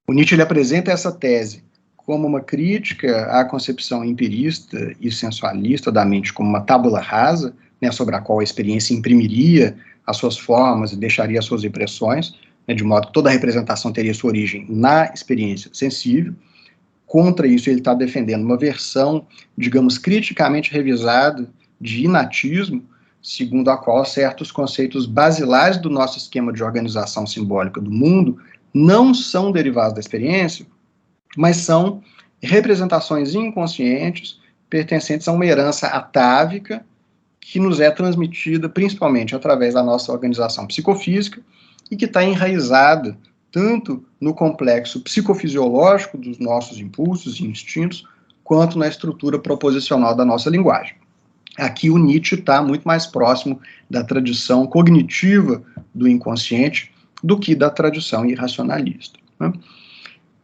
O Nietzsche ele apresenta essa tese como uma crítica à concepção empirista e sensualista da mente como uma tábula rasa, né, sobre a qual a experiência imprimiria as suas formas e deixaria as suas impressões, né, de modo que toda a representação teria sua origem na experiência sensível. Contra isso, ele está defendendo uma versão, digamos, criticamente revisada de inatismo, segundo a qual certos conceitos basilares do nosso esquema de organização simbólica do mundo não são derivados da experiência, mas são representações inconscientes pertencentes a uma herança atávica que nos é transmitida principalmente através da nossa organização psicofísica e que está enraizada tanto no complexo psicofisiológico dos nossos impulsos e instintos, quanto na estrutura proposicional da nossa linguagem. Aqui o Nietzsche está muito mais próximo da tradição cognitiva do inconsciente do que da tradição irracionalista, né?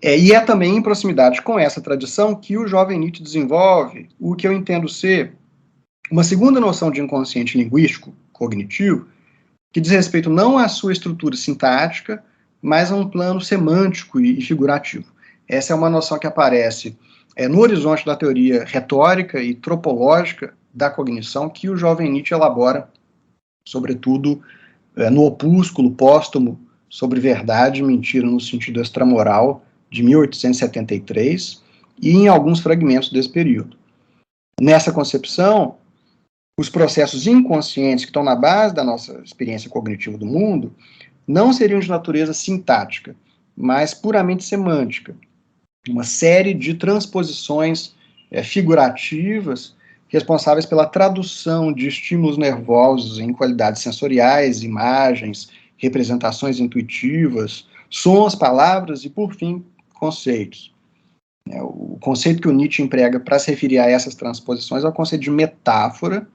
E é também em proximidade com essa tradição que o jovem Nietzsche desenvolve o que eu entendo ser uma segunda noção de inconsciente linguístico cognitivo, que diz respeito não à sua estrutura sintática, mas a um plano semântico e figurativo. Essa é uma noção que aparece no horizonte da teoria retórica e tropológica da cognição que o jovem Nietzsche elabora, sobretudo no opúsculo póstumo sobre verdade e mentira no sentido extramoral, de 1873, e em alguns fragmentos desse período. Nessa concepção, os processos inconscientes que estão na base da nossa experiência cognitiva do mundo não seriam de natureza sintática, mas puramente semântica. Uma série de transposições figurativas responsáveis pela tradução de estímulos nervosos em qualidades sensoriais, imagens, representações intuitivas, sons, palavras e, por fim, conceitos. O conceito que o Nietzsche emprega para se referir a essas transposições é o conceito de metáfora,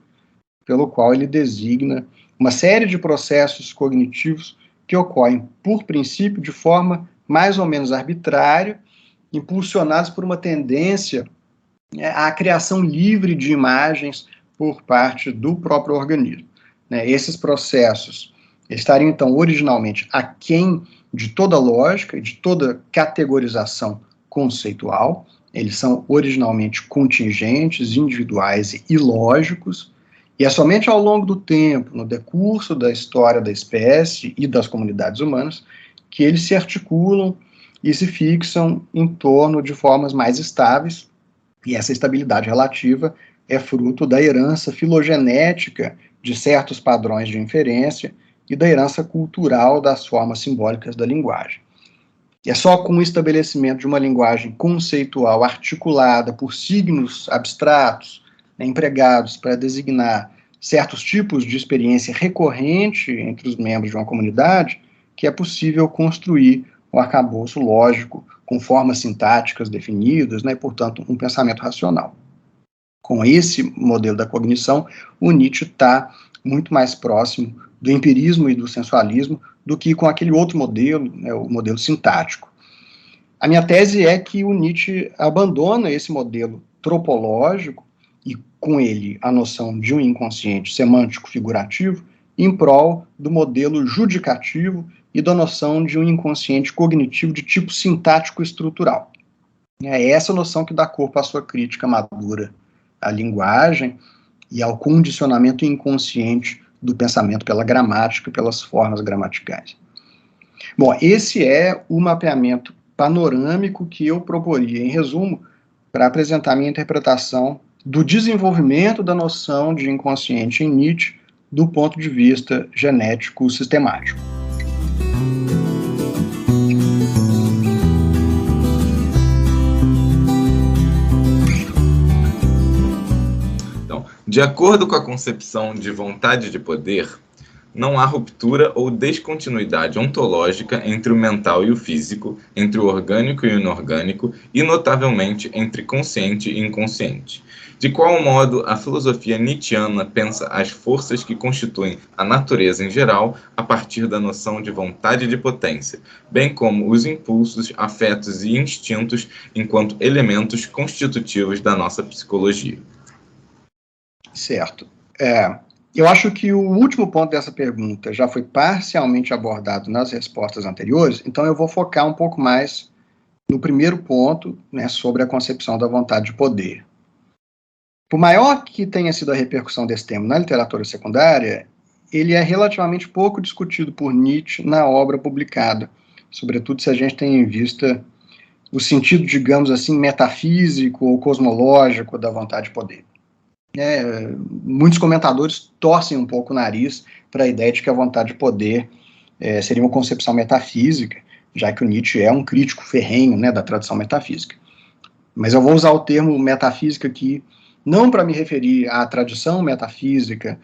pelo qual ele designa uma série de processos cognitivos que ocorrem, por princípio, de forma mais ou menos arbitrária, impulsionados por uma tendência à criação livre de imagens por parte do próprio organismo. Esses processos estariam, então, originalmente aquém de toda lógica e de toda categorização conceitual. Eles são originalmente contingentes, individuais e ilógicos, e é somente ao longo do tempo, no decurso da história da espécie e das comunidades humanas, que eles se articulam e se fixam em torno de formas mais estáveis, e essa estabilidade relativa é fruto da herança filogenética de certos padrões de inferência e da herança cultural das formas simbólicas da linguagem. E é só com o estabelecimento de uma linguagem conceitual articulada por signos abstratos, empregados para designar certos tipos de experiência recorrente entre os membros de uma comunidade, que é possível construir um arcabouço lógico com formas sintáticas definidas, e, portanto, um pensamento racional. Com esse modelo da cognição, o Nietzsche está muito mais próximo do empirismo e do sensualismo do que com aquele outro modelo, o modelo sintático. A minha tese é que o Nietzsche abandona esse modelo tropológico e, com ele, a noção de um inconsciente semântico figurativo em prol do modelo judicativo e da noção de um inconsciente cognitivo de tipo sintático estrutural. É essa noção que dá corpo à sua crítica madura à linguagem e ao condicionamento inconsciente do pensamento pela gramática e pelas formas gramaticais. Bom, esse é o mapeamento panorâmico que eu proporia, em resumo, para apresentar minha interpretação do desenvolvimento da noção de inconsciente em Nietzsche do ponto de vista genético sistemático. Então, de acordo com a concepção de vontade de poder, não há ruptura ou descontinuidade ontológica entre o mental e o físico, entre o orgânico e o inorgânico, e, notavelmente, entre consciente e inconsciente. De qual modo a filosofia nietzschiana pensa as forças que constituem a natureza em geral a partir da noção de vontade de potência, bem como os impulsos, afetos e instintos enquanto elementos constitutivos da nossa psicologia. Certo. Eu acho que o último ponto dessa pergunta já foi parcialmente abordado nas respostas anteriores, então eu vou focar um pouco mais no primeiro ponto, sobre a concepção da vontade de poder. Por maior que tenha sido a repercussão desse tema na literatura secundária, ele é relativamente pouco discutido por Nietzsche na obra publicada, sobretudo se a gente tem em vista o sentido, digamos assim, metafísico ou cosmológico da vontade de poder. Muitos comentadores torcem um pouco o nariz para a ideia de que a vontade de poder seria uma concepção metafísica, já que o Nietzsche é um crítico ferrenho da tradição metafísica. Mas eu vou usar o termo metafísica aqui não para me referir à tradição metafísica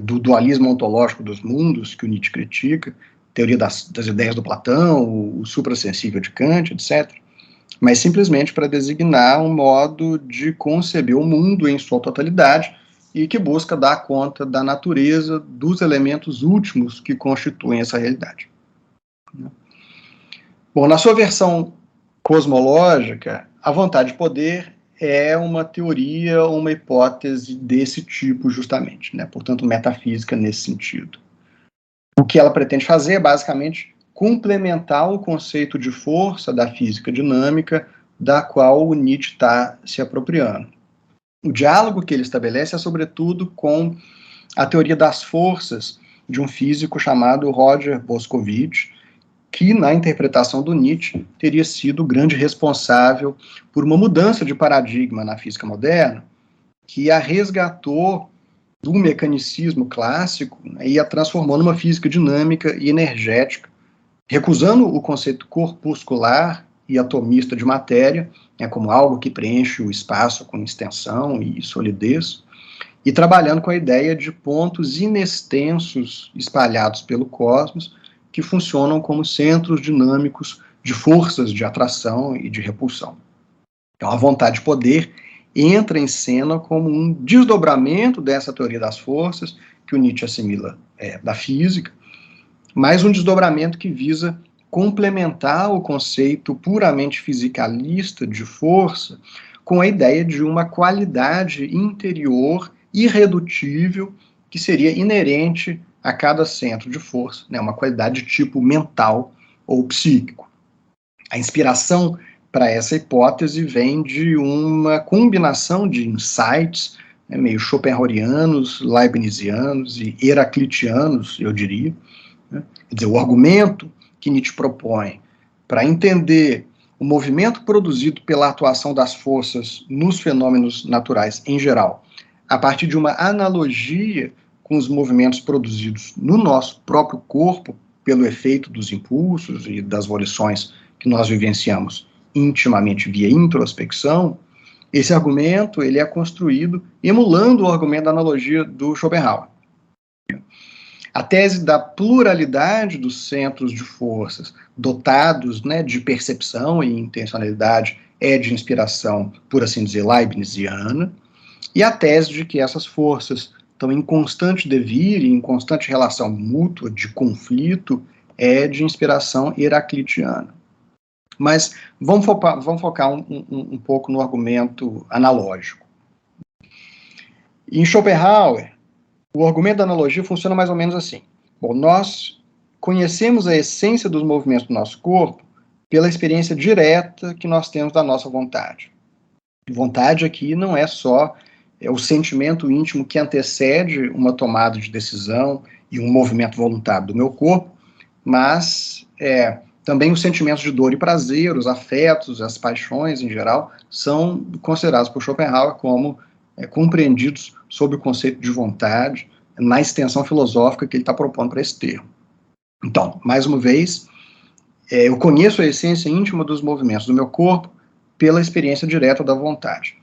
do dualismo ontológico dos mundos, que o Nietzsche critica, teoria das ideias do Platão, o suprassensível de Kant, etc., mas simplesmente para designar um modo de conceber o mundo em sua totalidade e que busca dar conta da natureza dos elementos últimos que constituem essa realidade. Bom, na sua versão cosmológica, a vontade de poder é uma teoria ou uma hipótese desse tipo, justamente, portanto, metafísica nesse sentido. O que ela pretende fazer é, basicamente, complementar o conceito de força da física dinâmica, da qual o Nietzsche está se apropriando. O diálogo que ele estabelece é, sobretudo, com a teoria das forças de um físico chamado Roger Boscovich, que, na interpretação do Nietzsche, teria sido o grande responsável por uma mudança de paradigma na física moderna, que a resgatou do mecanicismo clássico, né, e a transformou numa física dinâmica e energética, recusando o conceito corpuscular e atomista de matéria, né, como algo que preenche o espaço com extensão e solidez, e trabalhando com a ideia de pontos inextensos espalhados pelo cosmos, que funcionam como centros dinâmicos de forças de atração e de repulsão. Então, a vontade de poder entra em cena como um desdobramento dessa teoria das forças, que o Nietzsche assimila da física, mas um desdobramento que visa complementar o conceito puramente fisicalista de força com a ideia de uma qualidade interior irredutível que seria inerente a cada centro de força, né, uma qualidade de tipo mental ou psíquico. A inspiração para essa hipótese vem de uma combinação de insights, né, meio schopenhauerianos, leibnizianos e heraclitianos, eu diria. Né? Quer dizer, o argumento que Nietzsche propõe para entender o movimento produzido pela atuação das forças nos fenômenos naturais em geral, a partir de uma analogia com os movimentos produzidos no nosso próprio corpo, pelo efeito dos impulsos e das volições que nós vivenciamos intimamente via introspecção, esse argumento ele é construído emulando o argumento da analogia do Schopenhauer. A tese da pluralidade dos centros de forças dotados, né, de percepção e intencionalidade é de inspiração, por assim dizer, leibniziana, e a tese de que essas forças estão em constante devir e em constante relação mútua de conflito é de inspiração heraclitiana. Mas vamos focar um pouco no argumento analógico. Em Schopenhauer, o argumento da analogia funciona mais ou menos assim. Bom, nós conhecemos a essência dos movimentos do nosso corpo pela experiência direta que nós temos da nossa vontade. Vontade aqui não é só o sentimento íntimo que antecede uma tomada de decisão e um movimento voluntário do meu corpo, mas também os sentimentos de dor e prazer, os afetos, as paixões em geral, são considerados por Schopenhauer como compreendidos sob o conceito de vontade, na extensão filosófica que ele está propondo para esse termo. Então, mais uma vez, eu conheço a essência íntima dos movimentos do meu corpo pela experiência direta da vontade.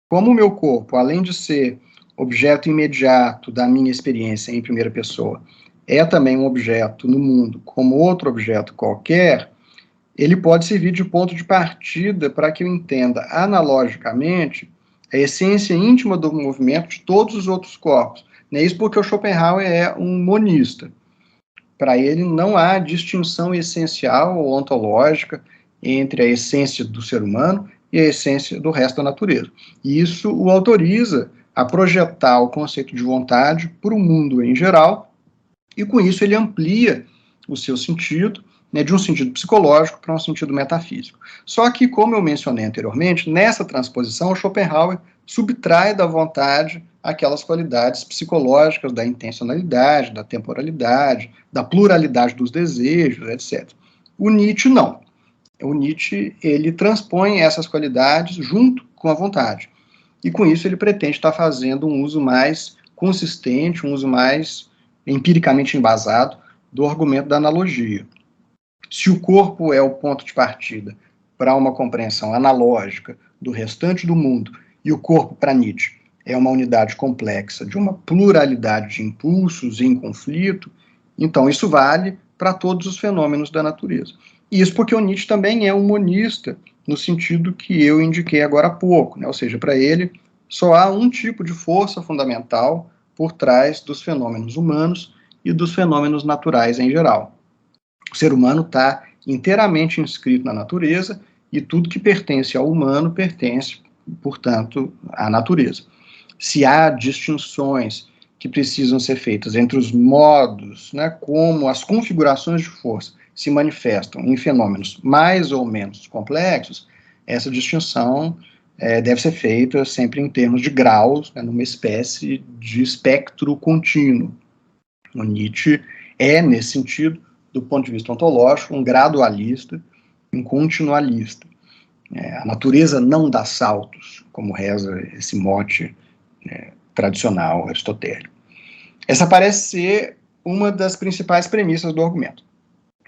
Como o meu corpo, além de ser objeto imediato da minha experiência em primeira pessoa, é também um objeto no mundo, como outro objeto qualquer, ele pode servir de ponto de partida para que eu entenda analogicamente a essência íntima do movimento de todos os outros corpos. Isso porque o Schopenhauer é um monista. Para ele não há distinção essencial ou ontológica entre a essência do ser humano e a essência do resto da natureza. E isso o autoriza a projetar o conceito de vontade para o mundo em geral, e com isso ele amplia o seu sentido, de um sentido psicológico para um sentido metafísico. Só que, como eu mencionei anteriormente, nessa transposição, o Schopenhauer subtrai da vontade aquelas qualidades psicológicas da intencionalidade, da temporalidade, da pluralidade dos desejos, etc. O Nietzsche não. O Nietzsche, ele transpõe essas qualidades junto com a vontade. E com isso ele pretende estar fazendo um uso mais consistente, um uso mais empiricamente embasado do argumento da analogia. Se o corpo é o ponto de partida para uma compreensão analógica do restante do mundo, e o corpo, para Nietzsche, é uma unidade complexa de uma pluralidade de impulsos em conflito, então isso vale para todos os fenômenos da natureza. E isso porque o Nietzsche também é um monista, no sentido que eu indiquei agora há pouco, ou seja, para ele só há um tipo de força fundamental por trás dos fenômenos humanos e dos fenômenos naturais em geral. O ser humano está inteiramente inscrito na natureza e tudo que pertence ao humano pertence, portanto, à natureza. Se há distinções que precisam ser feitas entre os modos, como as configurações de força se manifestam em fenômenos mais ou menos complexos, essa distinção deve ser feita sempre em termos de graus, né, numa espécie de espectro contínuo. O Nietzsche é, nesse sentido, do ponto de vista ontológico, um gradualista, um continualista. A natureza não dá saltos, como reza esse mote tradicional aristotélico. Essa parece ser uma das principais premissas do argumento.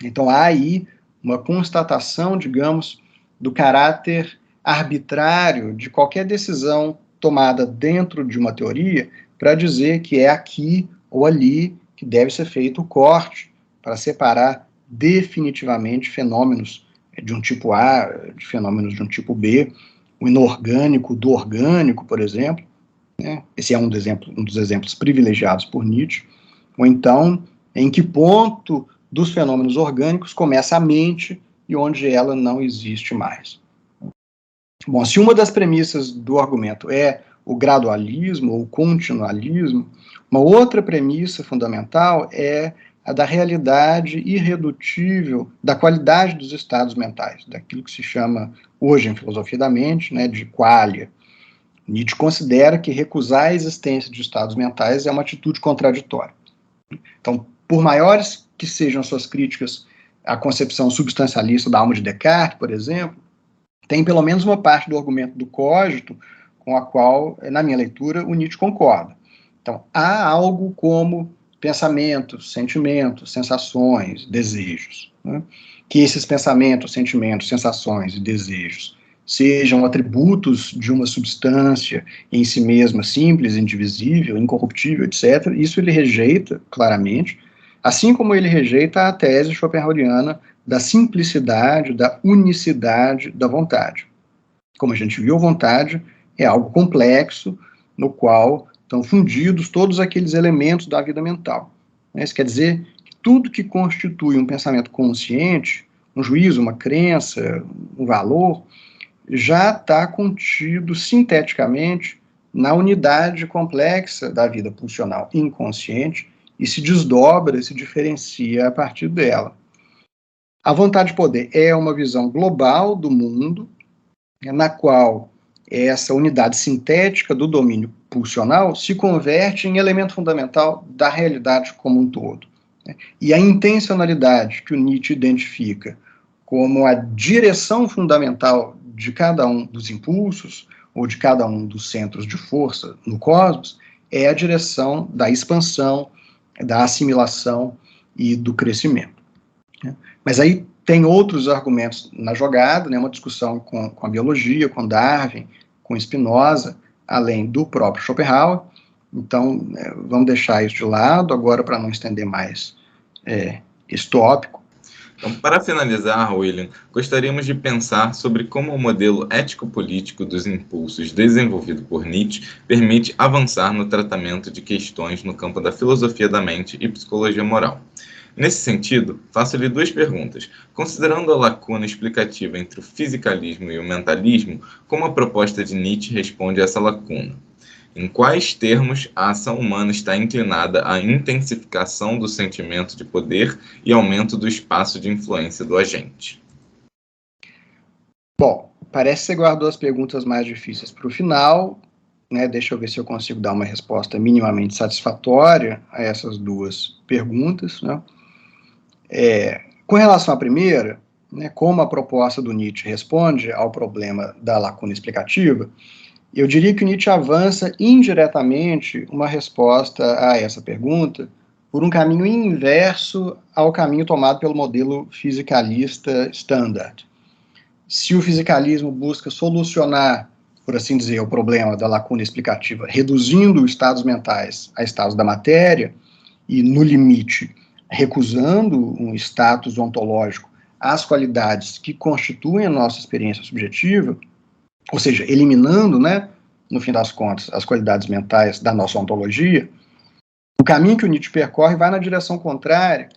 Então, há aí uma constatação, digamos, do caráter arbitrário de qualquer decisão tomada dentro de uma teoria para dizer que é aqui ou ali que deve ser feito o corte para separar definitivamente fenômenos de um tipo A de fenômenos de um tipo B, o inorgânico do orgânico, por exemplo, né? Esse é um dos exemplos privilegiados por Nietzsche. Ou então, em que ponto dos fenômenos orgânicos começa a mente e onde ela não existe mais. Bom, se uma das premissas do argumento é o gradualismo ou o continualismo, uma outra premissa fundamental é a da realidade irredutível da qualidade dos estados mentais, daquilo que se chama hoje em filosofia da mente, né, de qualia. Nietzsche considera que recusar a existência de estados mentais é uma atitude contraditória. Então, por maiores que sejam suas críticas à concepção substancialista da alma de Descartes, por exemplo, tem pelo menos uma parte do argumento do cogito com a qual, na minha leitura, o Nietzsche concorda. Então, há algo como pensamentos, sentimentos, sensações, desejos, né? Que esses pensamentos, sentimentos, sensações e desejos sejam atributos de uma substância em si mesma simples, indivisível, incorruptível, etc. Isso ele rejeita claramente, assim como ele rejeita a tese schopenhaueriana da simplicidade, da unicidade da vontade. Como a gente viu, vontade é algo complexo, no qual estão fundidos todos aqueles elementos da vida mental. Isso quer dizer que tudo que constitui um pensamento consciente, um juízo, uma crença, um valor, já está contido sinteticamente na unidade complexa da vida pulsional inconsciente e se desdobra, se diferencia a partir dela. A vontade de poder é uma visão global do mundo, na qual essa unidade sintética do domínio pulsional se converte em elemento fundamental da realidade como um todo. E a intencionalidade que o Nietzsche identifica como a direção fundamental de cada um dos impulsos, ou de cada um dos centros de força no cosmos, é a direção da expansão, da assimilação e do crescimento. Mas aí tem outros argumentos na jogada, né, uma discussão com a biologia, com Darwin, com Spinoza, além do próprio Schopenhauer. Então, vamos deixar isso de lado agora para não estender mais esse tópico. Então, para finalizar, William, gostaríamos de pensar sobre como o modelo ético-político dos impulsos desenvolvido por Nietzsche permite avançar no tratamento de questões no campo da filosofia da mente e psicologia moral. Nesse sentido, faço-lhe duas perguntas. Considerando a lacuna explicativa entre o fisicalismo e o mentalismo, como a proposta de Nietzsche responde a essa lacuna? Em quais termos a ação humana está inclinada à intensificação do sentimento de poder e aumento do espaço de influência do agente? Bom, parece que você guardou as perguntas mais difíceis para o final, né? Deixa eu ver se eu consigo dar uma resposta minimamente satisfatória a essas duas perguntas, né? Com relação à primeira, né, como a proposta do Nietzsche responde ao problema da lacuna explicativa, eu diria que o Nietzsche avança indiretamente uma resposta a essa pergunta por um caminho inverso ao caminho tomado pelo modelo fisicalista standard. Se o fisicalismo busca solucionar, por assim dizer, o problema da lacuna explicativa, reduzindo os estados mentais a estados da matéria e, no limite, recusando um status ontológico às qualidades que constituem a nossa experiência subjetiva, ou seja, eliminando, né, no fim das contas, as qualidades mentais da nossa ontologia, o caminho que o Nietzsche percorre vai na direção contrária,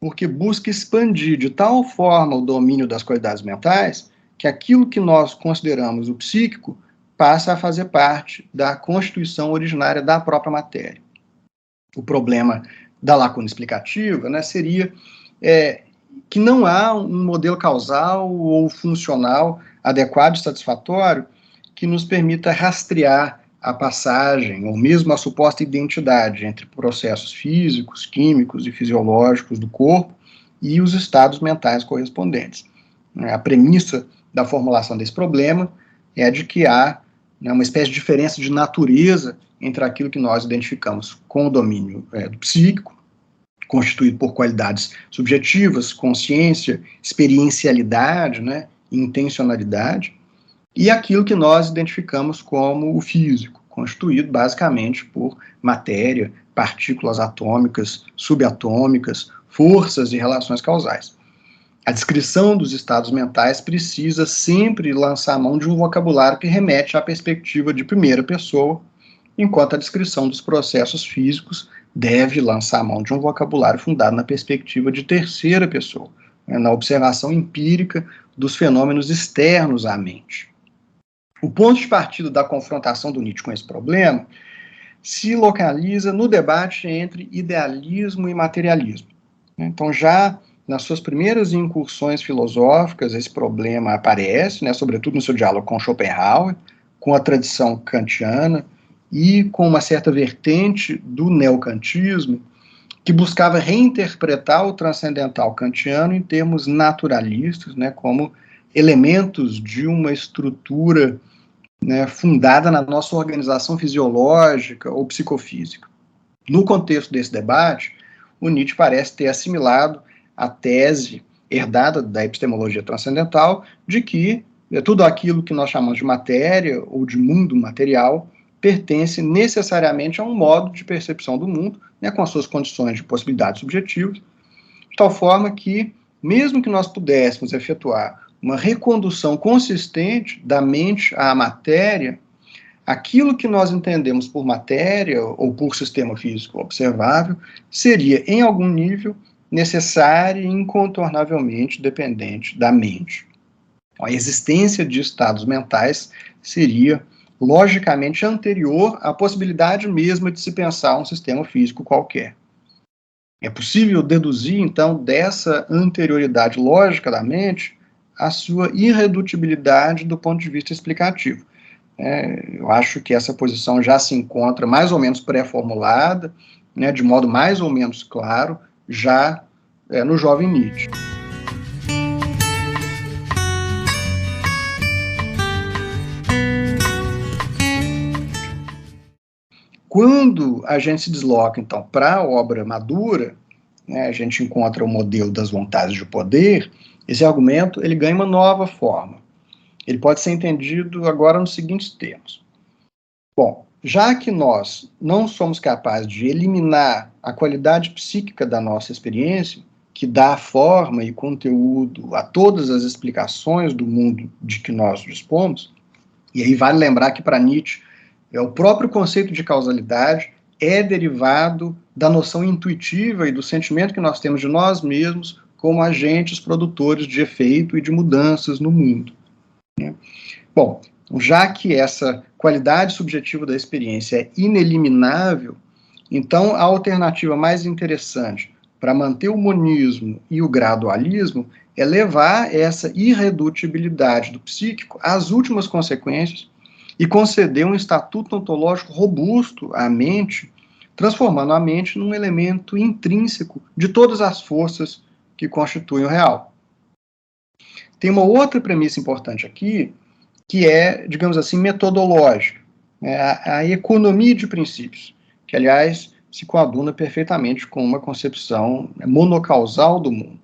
porque busca expandir de tal forma o domínio das qualidades mentais que aquilo que nós consideramos o psíquico passa a fazer parte da constituição originária da própria matéria. O problema da lacuna explicativa, né, seria que não há um modelo causal ou funcional adequado e satisfatório que nos permita rastrear a passagem, ou mesmo a suposta identidade entre processos físicos, químicos e fisiológicos do corpo e os estados mentais correspondentes. A premissa da formulação desse problema é a de que há, né, uma espécie de diferença de natureza entre aquilo que nós identificamos com o domínio do psíquico, constituído por qualidades subjetivas, consciência, experiencialidade, né, intencionalidade, e aquilo que nós identificamos como o físico, constituído basicamente por matéria, partículas atômicas, subatômicas, forças e relações causais. A descrição dos estados mentais precisa sempre lançar a mão de um vocabulário que remete à perspectiva de primeira pessoa, enquanto a descrição dos processos físicos deve lançar a mão de um vocabulário fundado na perspectiva de terceira pessoa, né, na observação empírica dos fenômenos externos à mente. O ponto de partida da confrontação do Nietzsche com esse problema se localiza no debate entre idealismo e materialismo. Então, já nas suas primeiras incursões filosóficas, esse problema aparece, né, sobretudo no seu diálogo com Schopenhauer, com a tradição kantiana e com uma certa vertente do neocantismo, que buscava reinterpretar o transcendental kantiano em termos naturalistas, né, como elementos de uma estrutura, né, fundada na nossa organização fisiológica ou psicofísica. No contexto desse debate, o Nietzsche parece ter assimilado a tese herdada da epistemologia transcendental de que tudo aquilo que nós chamamos de matéria ou de mundo material pertence necessariamente a um modo de percepção do mundo, né, com as suas condições de possibilidades subjetivas, de tal forma que, mesmo que nós pudéssemos efetuar uma recondução consistente da mente à matéria, aquilo que nós entendemos por matéria ou por sistema físico observável seria, em algum nível, necessário e incontornavelmente dependente da mente. A existência de estados mentais seria, logicamente, anterior à possibilidade mesma de se pensar um sistema físico qualquer. É possível deduzir, então, dessa anterioridade lógica da mente a sua irredutibilidade do ponto de vista explicativo. Eu acho que essa posição já se encontra mais ou menos pré-formulada, né, de modo mais ou menos claro, já no jovem Nietzsche. Quando a gente se desloca, então, para a obra madura, né, a gente encontra o modelo das vontades de poder. Esse argumento ele ganha uma nova forma. Ele pode ser entendido agora nos seguintes termos. Bom, já que nós não somos capazes de eliminar a qualidade psíquica da nossa experiência, que dá forma e conteúdo a todas as explicações do mundo de que nós dispomos, e aí vale lembrar que para Nietzsche o próprio conceito de causalidade é derivado da noção intuitiva e do sentimento que nós temos de nós mesmos como agentes produtores de efeito e de mudanças no mundo. Bom, já que essa qualidade subjetiva da experiência é ineliminável, então a alternativa mais interessante para manter o monismo e o gradualismo é levar essa irredutibilidade do psíquico às últimas consequências e conceder um estatuto ontológico robusto à mente, transformando a mente num elemento intrínseco de todas as forças que constituem o real. Tem uma outra premissa importante aqui, que é, digamos assim, metodológica, a economia de princípios, que, aliás, se coaduna perfeitamente com uma concepção monocausal do mundo.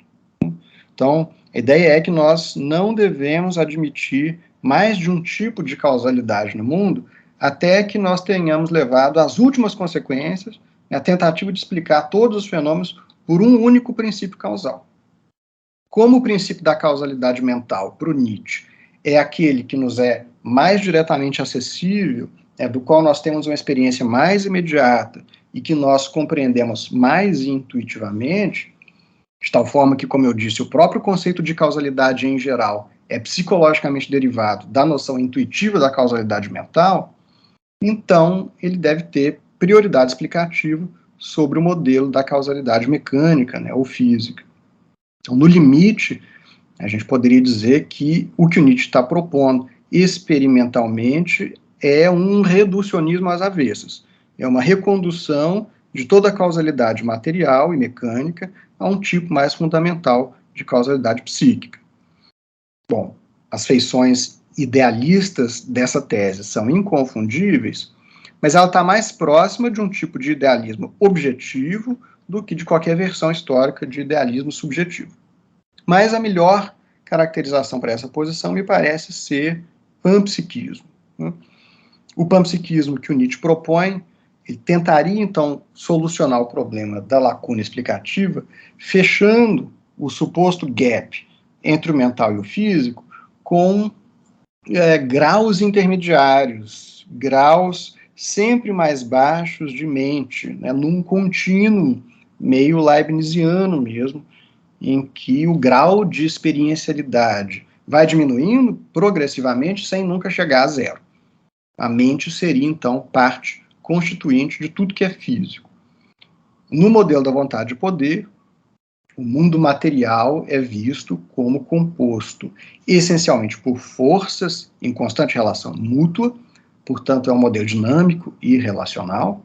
Então, a ideia é que nós não devemos admitir mais de um tipo de causalidade no mundo até que nós tenhamos levado às últimas consequências a tentativa de explicar todos os fenômenos por um único princípio causal. Como o princípio da causalidade mental, para o Nietzsche, é aquele que nos é mais diretamente acessível, do qual nós temos uma experiência mais imediata e que nós compreendemos mais intuitivamente, de tal forma que, como eu disse, o próprio conceito de causalidade em geral é psicologicamente derivado da noção intuitiva da causalidade mental, então ele deve ter prioridade explicativa sobre o modelo da causalidade mecânica, ou física. Então, no limite, a gente poderia dizer que o que o Nietzsche está propondo experimentalmente é um reducionismo às avessas, é uma recondução de toda a causalidade material e mecânica a um tipo mais fundamental de causalidade psíquica. Bom, as feições idealistas dessa tese são inconfundíveis, mas ela está mais próxima de um tipo de idealismo objetivo do que de qualquer versão histórica de idealismo subjetivo. Mas a melhor caracterização para essa posição me parece ser panpsiquismo. O panpsiquismo que o Nietzsche propõe, ele tentaria, então, solucionar o problema da lacuna explicativa, fechando o suposto gap entre o mental e o físico com graus intermediários, graus sempre mais baixos de mente, né, num contínuo meio leibniziano mesmo, em que o grau de experiencialidade vai diminuindo progressivamente sem nunca chegar a zero. A mente seria, então, parte constituinte de tudo que é físico. No modelo da vontade de poder, o mundo material é visto como composto essencialmente por forças em constante relação mútua, portanto, é um modelo dinâmico e relacional,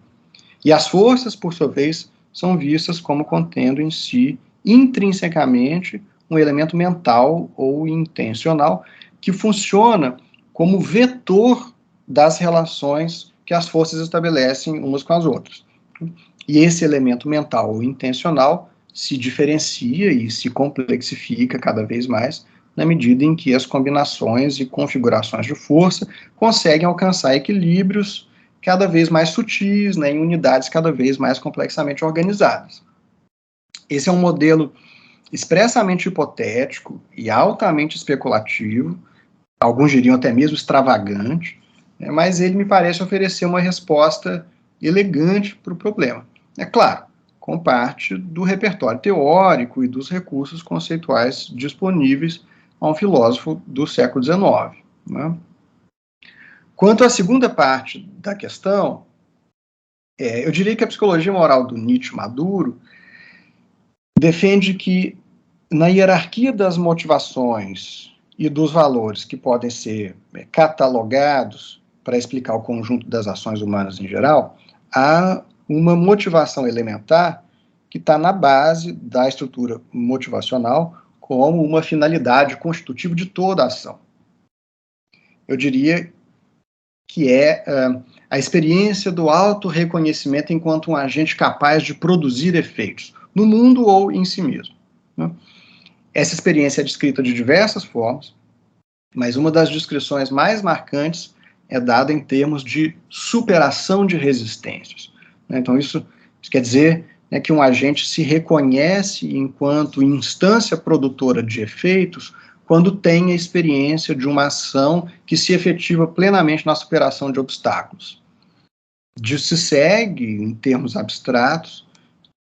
e as forças, por sua vez, são vistas como contendo em si intrinsecamente um elemento mental ou intencional que funciona como vetor das relações que as forças estabelecem umas com as outras. E esse elemento mental ou intencional se diferencia e se complexifica cada vez mais na medida em que as combinações e configurações de força conseguem alcançar equilíbrios cada vez mais sutis, né, em unidades cada vez mais complexamente organizadas. Esse é um modelo expressamente hipotético e altamente especulativo, alguns diriam até mesmo extravagante, né, mas ele me parece oferecer uma resposta elegante para o problema. É claro, com parte do repertório teórico e dos recursos conceituais disponíveis a um filósofo do século XIX. Né? Quanto à segunda parte da questão, eu diria que a psicologia moral do Nietzsche maduro defende que, na hierarquia das motivações e dos valores que podem ser catalogados para explicar o conjunto das ações humanas em geral, há uma motivação elementar que está na base da estrutura motivacional como uma finalidade constitutiva de toda a ação. Eu diria que é a experiência do autorreconhecimento enquanto um agente capaz de produzir efeitos no mundo ou em si mesmo. Né? Essa experiência é descrita de diversas formas, mas uma das descrições mais marcantes é dada em termos de superação de resistências. Né? Então, isso quer dizer que um agente se reconhece enquanto instância produtora de efeitos quando tem a experiência de uma ação que se efetiva plenamente na superação de obstáculos. Disso se segue, em termos abstratos,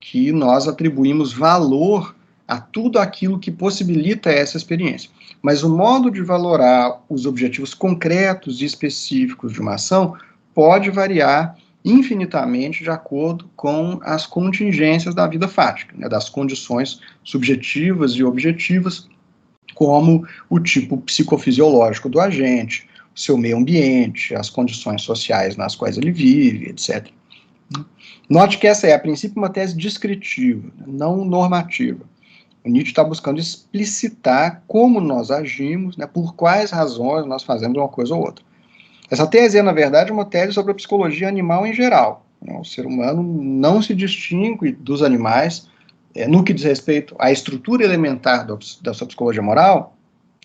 que nós atribuímos valor a tudo aquilo que possibilita essa experiência. Mas o modo de valorar os objetivos concretos e específicos de uma ação pode variar infinitamente de acordo com as contingências da vida fática, né, das condições subjetivas e objetivas, como o tipo psicofisiológico do agente, o seu meio ambiente, as condições sociais nas quais ele vive, etc. Note que essa é, a princípio, uma tese descritiva, não normativa. O Nietzsche está buscando explicitar como nós agimos, né, por quais razões nós fazemos uma coisa ou outra. Essa tese é, na verdade, uma tese sobre a psicologia animal em geral. O ser humano não se distingue dos animais no que diz respeito à estrutura elementar da sua psicologia moral,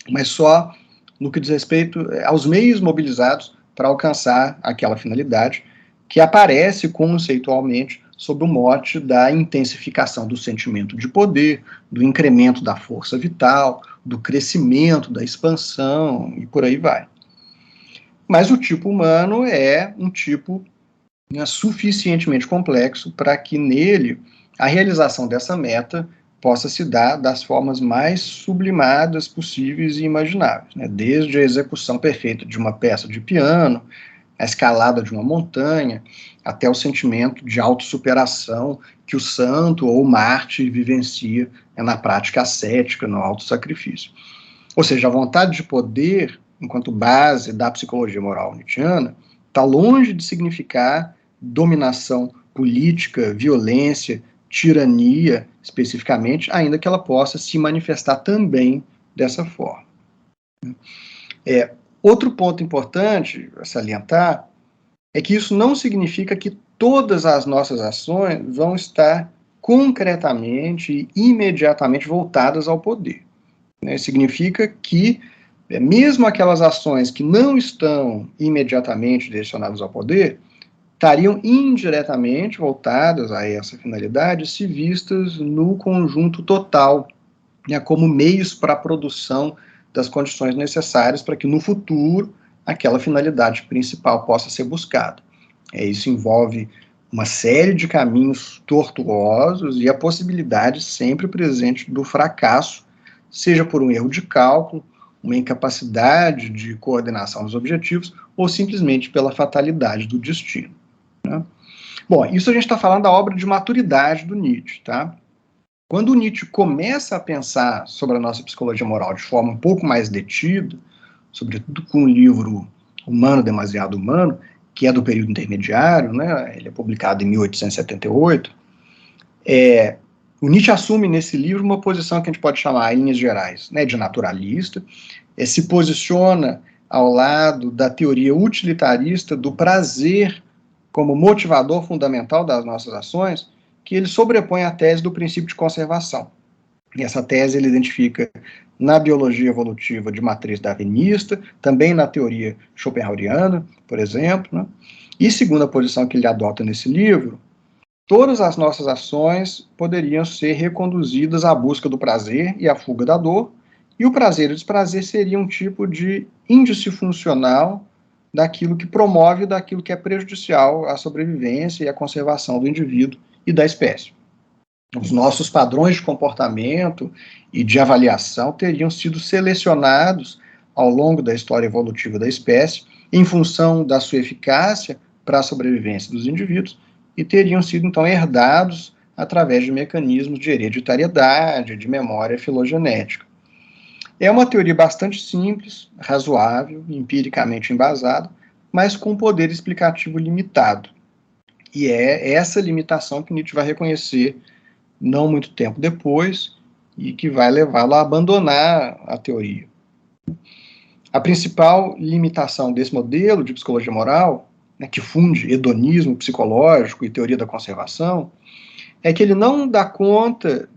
mas só no que diz respeito aos meios mobilizados para alcançar aquela finalidade, que aparece conceitualmente sob o mote da intensificação do sentimento de poder, do incremento da força vital, do crescimento, da expansão, e por aí vai. Mas o tipo humano é um tipo suficientemente complexo para que nele a realização dessa meta possa se dar das formas mais sublimadas possíveis e imagináveis, né? Desde a execução perfeita de uma peça de piano, a escalada de uma montanha, até o sentimento de autossuperação que o santo ou o Marte vivencia na prática ascética, no autossacrifício. Ou seja, a vontade de poder, enquanto base da psicologia moral nietzschiana, está longe de significar dominação política, violência, tirania, especificamente, ainda que ela possa se manifestar também dessa forma. Outro ponto importante a salientar é que isso não significa que todas as nossas ações vão estar concretamente e imediatamente voltadas ao poder. Significa que, mesmo aquelas ações que não estão imediatamente direcionadas ao poder, estariam indiretamente voltadas a essa finalidade se vistas no conjunto total, como meios para a produção das condições necessárias para que no futuro aquela finalidade principal possa ser buscada. Isso envolve uma série de caminhos tortuosos e a possibilidade sempre presente do fracasso, seja por um erro de cálculo, uma incapacidade de coordenação dos objetivos ou simplesmente pela fatalidade do destino. Bom, isso a gente está falando da obra de maturidade do Nietzsche, tá? Quando o Nietzsche começa a pensar sobre a nossa psicologia moral de forma um pouco mais detida, sobretudo com o livro Humano, Demasiado Humano, que é do período intermediário, ele é publicado em 1878, o Nietzsche assume nesse livro uma posição que a gente pode chamar, em linhas gerais, de naturalista, se posiciona ao lado da teoria utilitarista do prazer como motivador fundamental das nossas ações, que ele sobrepõe a tese do princípio de conservação. E essa tese ele identifica na biologia evolutiva de matriz darwinista, também na teoria schopenhaueriana, por exemplo, E segundo a posição que ele adota nesse livro, todas as nossas ações poderiam ser reconduzidas à busca do prazer e à fuga da dor, e o prazer e o desprazer seriam um tipo de índice funcional daquilo que promove e daquilo que é prejudicial à sobrevivência e à conservação do indivíduo e da espécie. Os nossos padrões de comportamento e de avaliação teriam sido selecionados ao longo da história evolutiva da espécie em função da sua eficácia para a sobrevivência dos indivíduos e teriam sido, então, herdados através de mecanismos de hereditariedade, de memória filogenética. É uma teoria bastante simples, razoável, empiricamente embasada, mas com poder explicativo limitado. E é essa limitação que Nietzsche vai reconhecer não muito tempo depois e que vai levá-lo a abandonar a teoria. A principal limitação desse modelo de psicologia moral, que funde hedonismo psicológico e teoria da conservação, é que ele não dá conta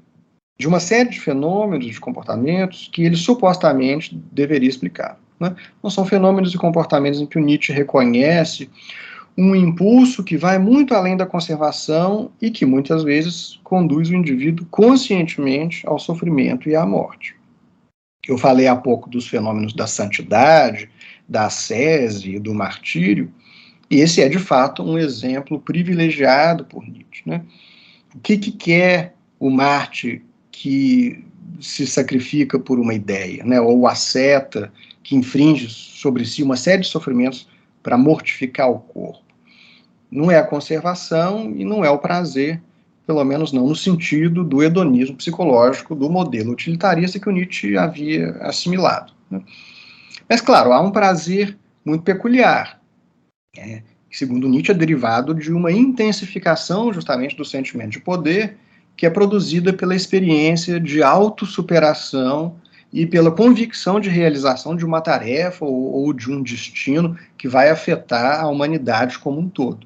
de uma série de fenômenos, de comportamentos, que ele supostamente deveria explicar. Não são fenômenos e comportamentos em que o Nietzsche reconhece um impulso que vai muito além da conservação e que muitas vezes conduz o indivíduo conscientemente ao sofrimento e à morte. Eu falei há pouco dos fenômenos da santidade, da ascese e do martírio, e esse é de fato um exemplo privilegiado por Nietzsche. O que quer o Marte que se sacrifica por uma ideia, ou o asceta que infringe sobre si uma série de sofrimentos para mortificar o corpo? Não é a conservação e não é o prazer, pelo menos não no sentido do hedonismo psicológico do modelo utilitarista que o Nietzsche havia assimilado. Mas, claro, há um prazer muito peculiar, que, segundo Nietzsche, é derivado de uma intensificação justamente do sentimento de poder, que é produzida pela experiência de autossuperação e pela convicção de realização de uma tarefa ou de um destino que vai afetar a humanidade como um todo.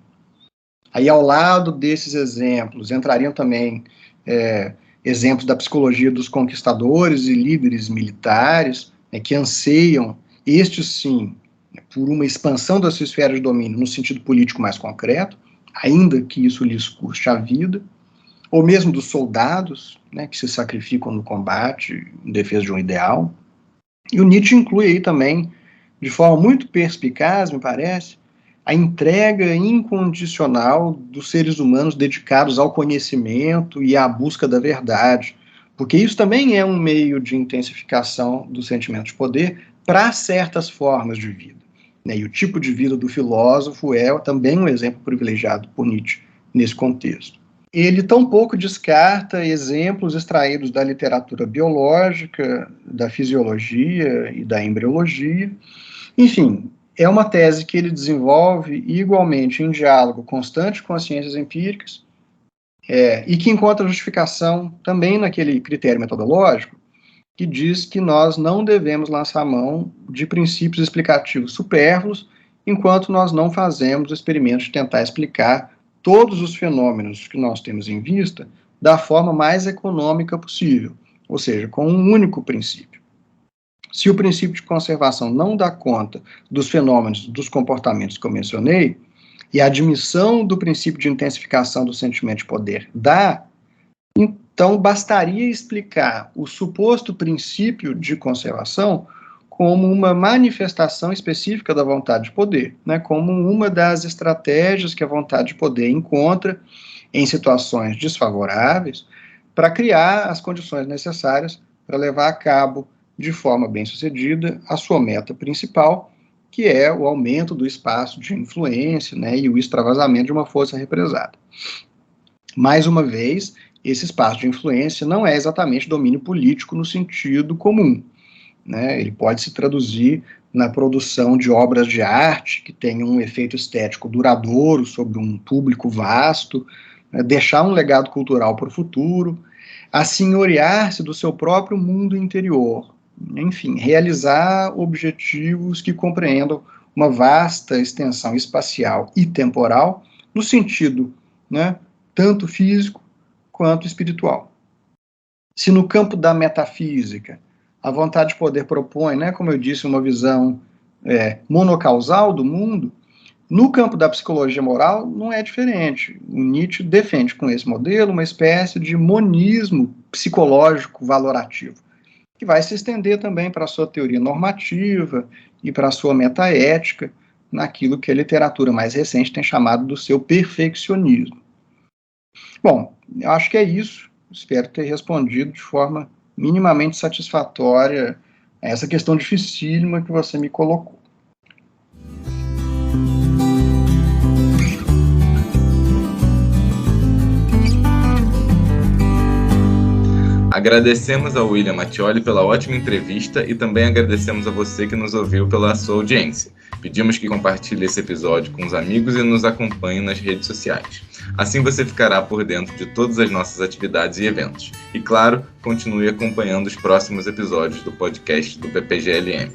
Aí, ao lado desses exemplos, entrariam também exemplos da psicologia dos conquistadores e líderes militares, que anseiam, estes sim, por uma expansão da sua esfera de domínio no sentido político mais concreto, ainda que isso lhes custe a vida, ou mesmo dos soldados, que se sacrificam no combate em defesa de um ideal. E o Nietzsche inclui aí também, de forma muito perspicaz, me parece, a entrega incondicional dos seres humanos dedicados ao conhecimento e à busca da verdade, porque isso também é um meio de intensificação do sentimento de poder para certas formas de vida. né? E o tipo de vida do filósofo é também um exemplo privilegiado por Nietzsche nesse contexto. Ele tampouco descarta exemplos extraídos da literatura biológica, da fisiologia e da embriologia. Enfim, é uma tese que ele desenvolve igualmente em diálogo constante com as ciências empíricas, e que encontra justificação também naquele critério metodológico que diz que nós não devemos lançar mão de princípios explicativos supérfluos enquanto nós não fazemos o experimento de tentar explicar todos os fenômenos que nós temos em vista da forma mais econômica possível, ou seja, com um único princípio. Se o princípio de conservação não dá conta dos fenômenos, dos comportamentos que eu mencionei, e a admissão do princípio de intensificação do sentimento de poder dá, então bastaria explicar o suposto princípio de conservação como uma manifestação específica da vontade de poder, né, como uma das estratégias que a vontade de poder encontra em situações desfavoráveis para criar as condições necessárias para levar a cabo de forma bem-sucedida a sua meta principal, que é o aumento do espaço de influência, né, e o extravasamento de uma força represada. Mais uma vez, esse espaço de influência não é exatamente domínio político no sentido comum, né? Ele pode se traduzir na produção de obras de arte que tenham um efeito estético duradouro sobre um público vasto, né? Deixar um legado cultural para o futuro, assenhorear-se do seu próprio mundo interior, enfim, realizar objetivos que compreendam uma vasta extensão espacial e temporal, no sentido, né, tanto físico quanto espiritual. Se no campo da metafísica a vontade de poder propõe, né, como eu disse, uma visão monocausal do mundo, no campo da psicologia moral não é diferente. O Nietzsche defende com esse modelo uma espécie de monismo psicológico valorativo, que vai se estender também para a sua teoria normativa e para a sua metaética, naquilo que a literatura mais recente tem chamado do seu perfeccionismo. Bom, eu acho que é isso. Espero ter respondido de forma minimamente satisfatória a essa questão dificílima que você me colocou. Agradecemos ao William Mattioli pela ótima entrevista e também agradecemos a você que nos ouviu pela sua audiência. Pedimos que compartilhe esse episódio com os amigos e nos acompanhe nas redes sociais. Assim você ficará por dentro de todas as nossas atividades e eventos. E, claro, continue acompanhando os próximos episódios do podcast do PPGLM.